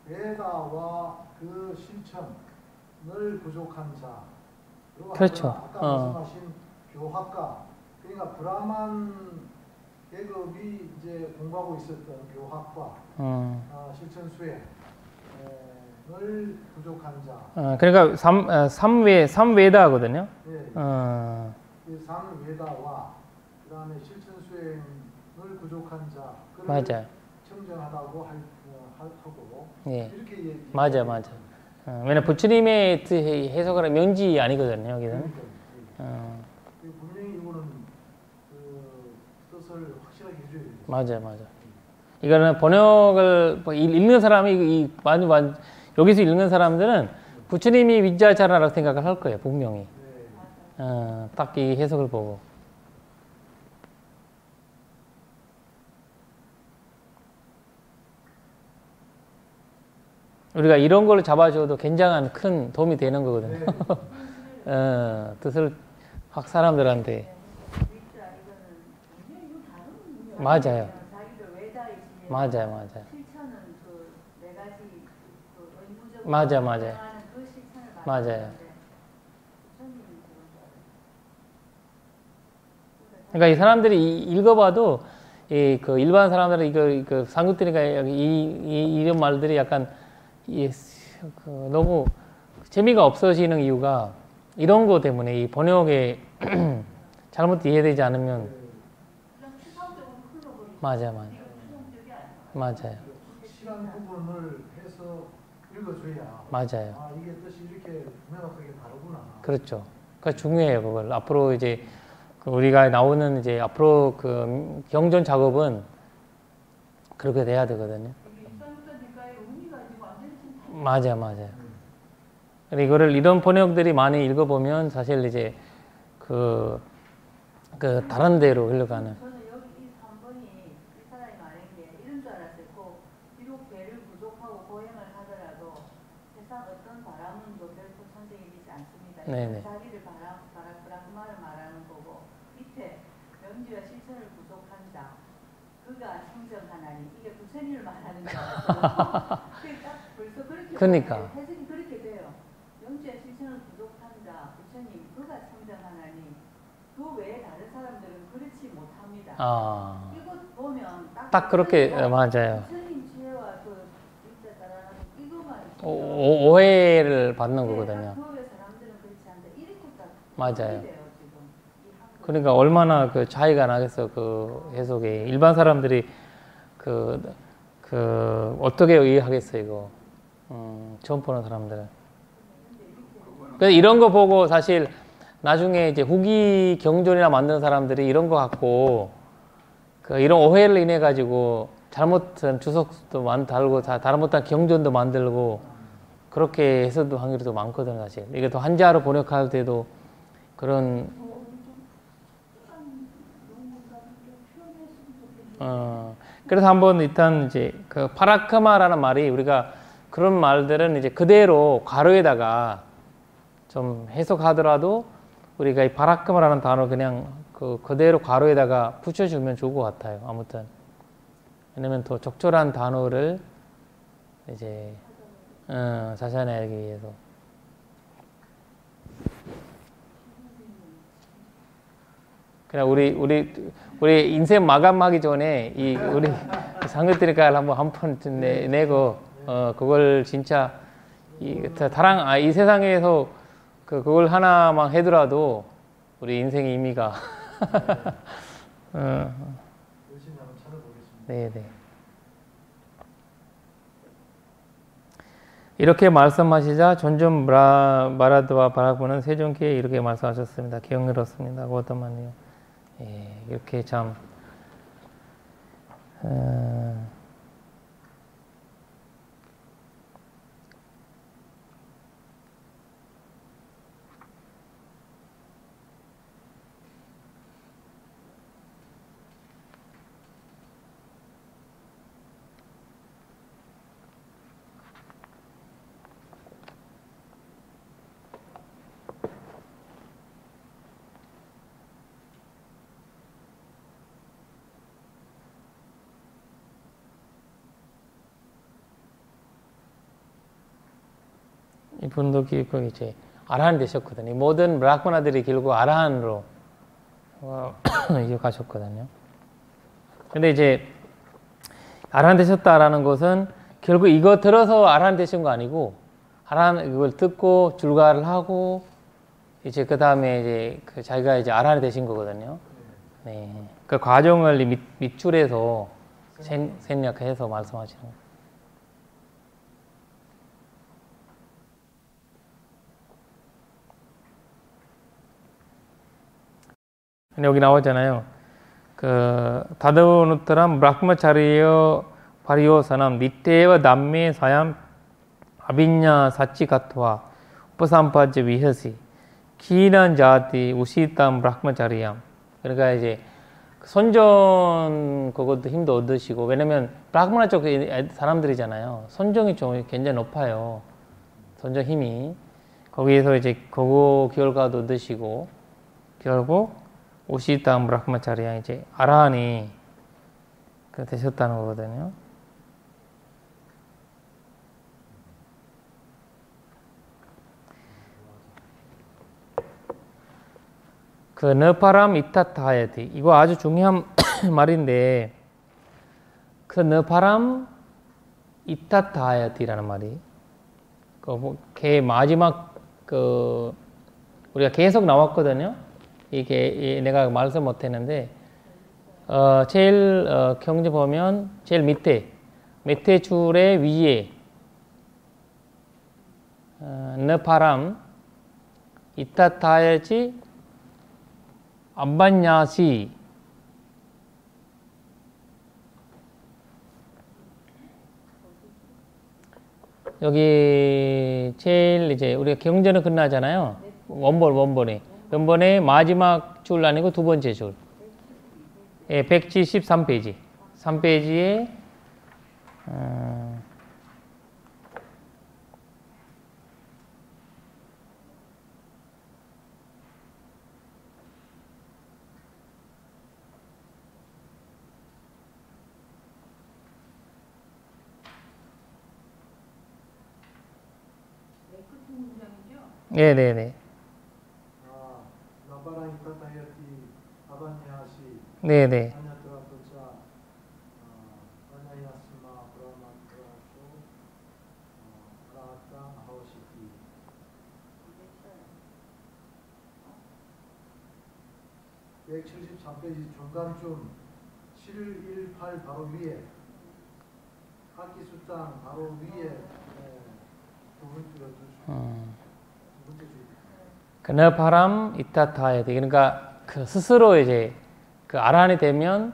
베다와 그 실천을 부족한 자 그리고 그렇죠. 아까 말씀하신 교학가 그러니까 브라만 계급이 이제 공부하고 있었던 교학과 실천 수행을 부족한 자. 그러니까 삼웨다거든요. 네. 이 삼웨다와 그다음에 실천 수행을 부족한 자. 맞아요. 청정하다고 하고 예. 이렇게 맞아. 왜냐 부처님의 해석을 명지 아니거든요 여기는. 분명히 이거는 뜻을 확실하게 해줘야 돼요. 맞아. 이거는 번역을 읽는 사람이 여기서 읽는 사람들은 부처님이 위자자라고 생각을 할 거예요 분명히. 딱 이 해석을 보고. 우리가 이런 걸로 잡아줘도 굉장한 큰 도움이 되는 거거든요. 뜻을 확 사람들한테. 맞아요. 맞아요. 실천은 네 가지 의무적으로 맞아요. 그 실천을 맞아요. 그러니까 이 사람들이 읽어봐도 일반 사람들은 이거 상급들이니까 이런 말들이 약간 너무 재미가 없어지는 이유가 이런 거 때문에 이 번역에 잘못 이해되지 않으면 맞아요. 확실한 부분을 해서 읽어줘야 맞아요. 아 이게 뜻이 이렇게 명확하게 다르구나. 그렇죠. 그러니까 중요해요, 그걸. 앞으로 이제 우리가 나오는 이제 앞으로 그 경전 작업은 그렇게 돼야 되거든요. 이게 일상부터니까의 의미가 지금 완전히 지금 맞아요. 근데 이거를 이런 번역들이 많이 읽어보면 사실 이제 그 다른 데로 흘러가는. 저는 여기 이 3번이 이 사람이 말한 게 이런 줄 알았어요. 비록 배를 부족하고 고행을 하더라도 세상 어떤 바람은도 결코 천생이 되지 않습니다. 네네. 자기를 브라흐마를 말하는 거고 밑에 명지와 실천을 부족한다. 그가 성정하나니 이게 부처님을 말하는 줄 알았어요. 그게 딱 벌써 그렇게 그러니까. 해석이 그렇게 돼요. 명지와 실천을 부족한다. 부처님 그가 성정하나니 그 외에 다른 사람들은 그렇지 못합니다. 아, 이거 보면 딱 그렇게 부처님, 맞아요. 부처님 지혜와 그 일자 따라가는 이거만 오해를 받는 거거든요. 교회 사람들은 그렇지 않다. 이렇게 딱 맞아요. 돼요, 지금. 이 한국. 그러니까 얼마나 그 차이가 나겠어, 그 해석이. 일반 사람들이 어떻게 이해하겠어, 이거. 처음 보는 사람들은. 그래서 이런 거 보고 사실 나중에 이제 후기 경전이나 만드는 사람들이 이런 거 갖고 이런 오해를 인해 가지고 잘못한 주석도 달고 잘못한 경전도 만들고 그렇게 해서도 확률이 더 많거든요, 사실. 이게 또 한자로 번역할 때도 그런 그래서 한번 일단 이제 그 파라크마라는 말이 우리가 그런 말들은 이제 그대로 괄호에다가 좀 해석하더라도 우리가 이 파라크마라는 단어 그냥 그대로 괄호에다가 붙여주면 좋을 것 같아요. 아무튼 왜냐면 더 적절한 단어를 이제 자산하기 위해서. 그냥 우리 인생 마감하기 전에 우리 상교들과 한번 내고 그걸 진짜 이 세상에서 그걸 하나만 해더라도 우리 인생의 의미가 열심히 한번 찾아보겠습니다. 네네. 이렇게 말씀하시자 존존 마라드와 바라보는 세존께 이렇게 말씀하셨습니다. 경이롭습니다. 고도만요. 예, 이렇게 참 이분도 결국 이제 아라한 되셨거든요. 모든 브라흐마나들이 결국 아라한으로 이제 가셨거든요. 근데 이제 아라한 되셨다라는 것은 결국 이거 들어서 아라한 되신 거 아니고 아라한 이걸 듣고 줄가를 하고 이제 그 다음에 이제 자기가 이제 아라한이 되신 거거든요. 네, 그 과정을 밑줄에서 생략해서 말씀하시는 거예요. 여기 나오잖아요. 다드노트람 브라흐마차리요 파리요사남 니테와 남메 사얌 아빈냐 사치가토와 우파삼파제 위허시 키난 자티 우시탐 브라흐마차리얌. 그러니까 이제 선정 그것도 힘도 얻으시고, 왜냐면 브라흐마나 쪽 사람들이잖아요. 선정이 좀 굉장히 높아요. 선정 힘이. 거기에서 이제 그거 결과도 얻으시고 결국 우시탐 브라흐마차리야 이제 아라한이 되셨다는 거거든요. 너파람 이타타야티, 이거 아주 중요한 말인데, 너파람 이타타야티라는 말이 마지막 우리가 계속 나왔거든요. 이게 내가 말씀 못했는데 제일 경제 보면 제일 밑에 줄의 위에 너파람 이타타야지 안반야시 여기 제일 이제 우리가 경전은 끝나잖아요. 원본에 마지막 줄 아니고 두 번째 줄. 예, 173페이지. 3페이지에 네네네. 나바랑 이타타야티 아바냐시 네네. 아냐트라토차 아냐야스마 브라마트라토 라타 하오시티 173페이지 중간쯤 718 바로 위에 학기 숫장 바로 위에 두 번째 줄. 그너파람 이타타야티. 그러니까 그 스스로 이제 그 아란이 되면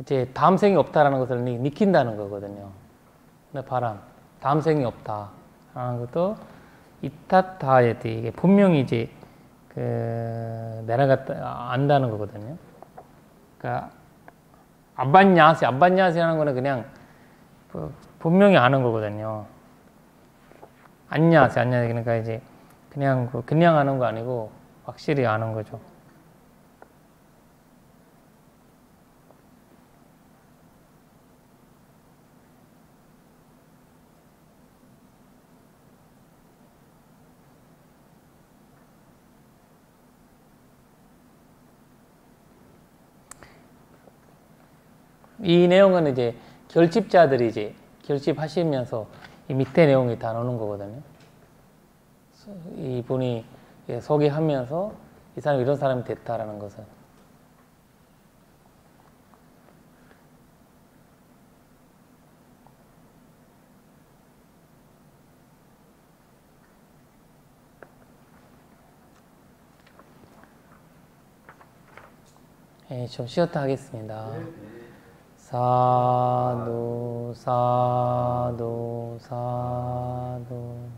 이제 다음 생이 없다라는 것을 느낀다는 거거든요. 너파람 다음 생이 없다라는 것도 이타타야티. 이게 분명히 이제 그 내려갔다 안다는 거거든요. 그러니까 안반야시라는 거는 그냥 분명히 아는 거거든요. 안야시 그러니까 이제 그냥 아는 거 아니고 확실히 아는 거죠. 이 내용은 이제 결집자들이 이제 결집하시면서 이 밑에 내용이 다 나오는 거거든요. 이분이 소개하면서 이 사람이 이런 사람이 됐다라는 것은. 좀 쉬었다 하겠습니다. 사두 사두 사두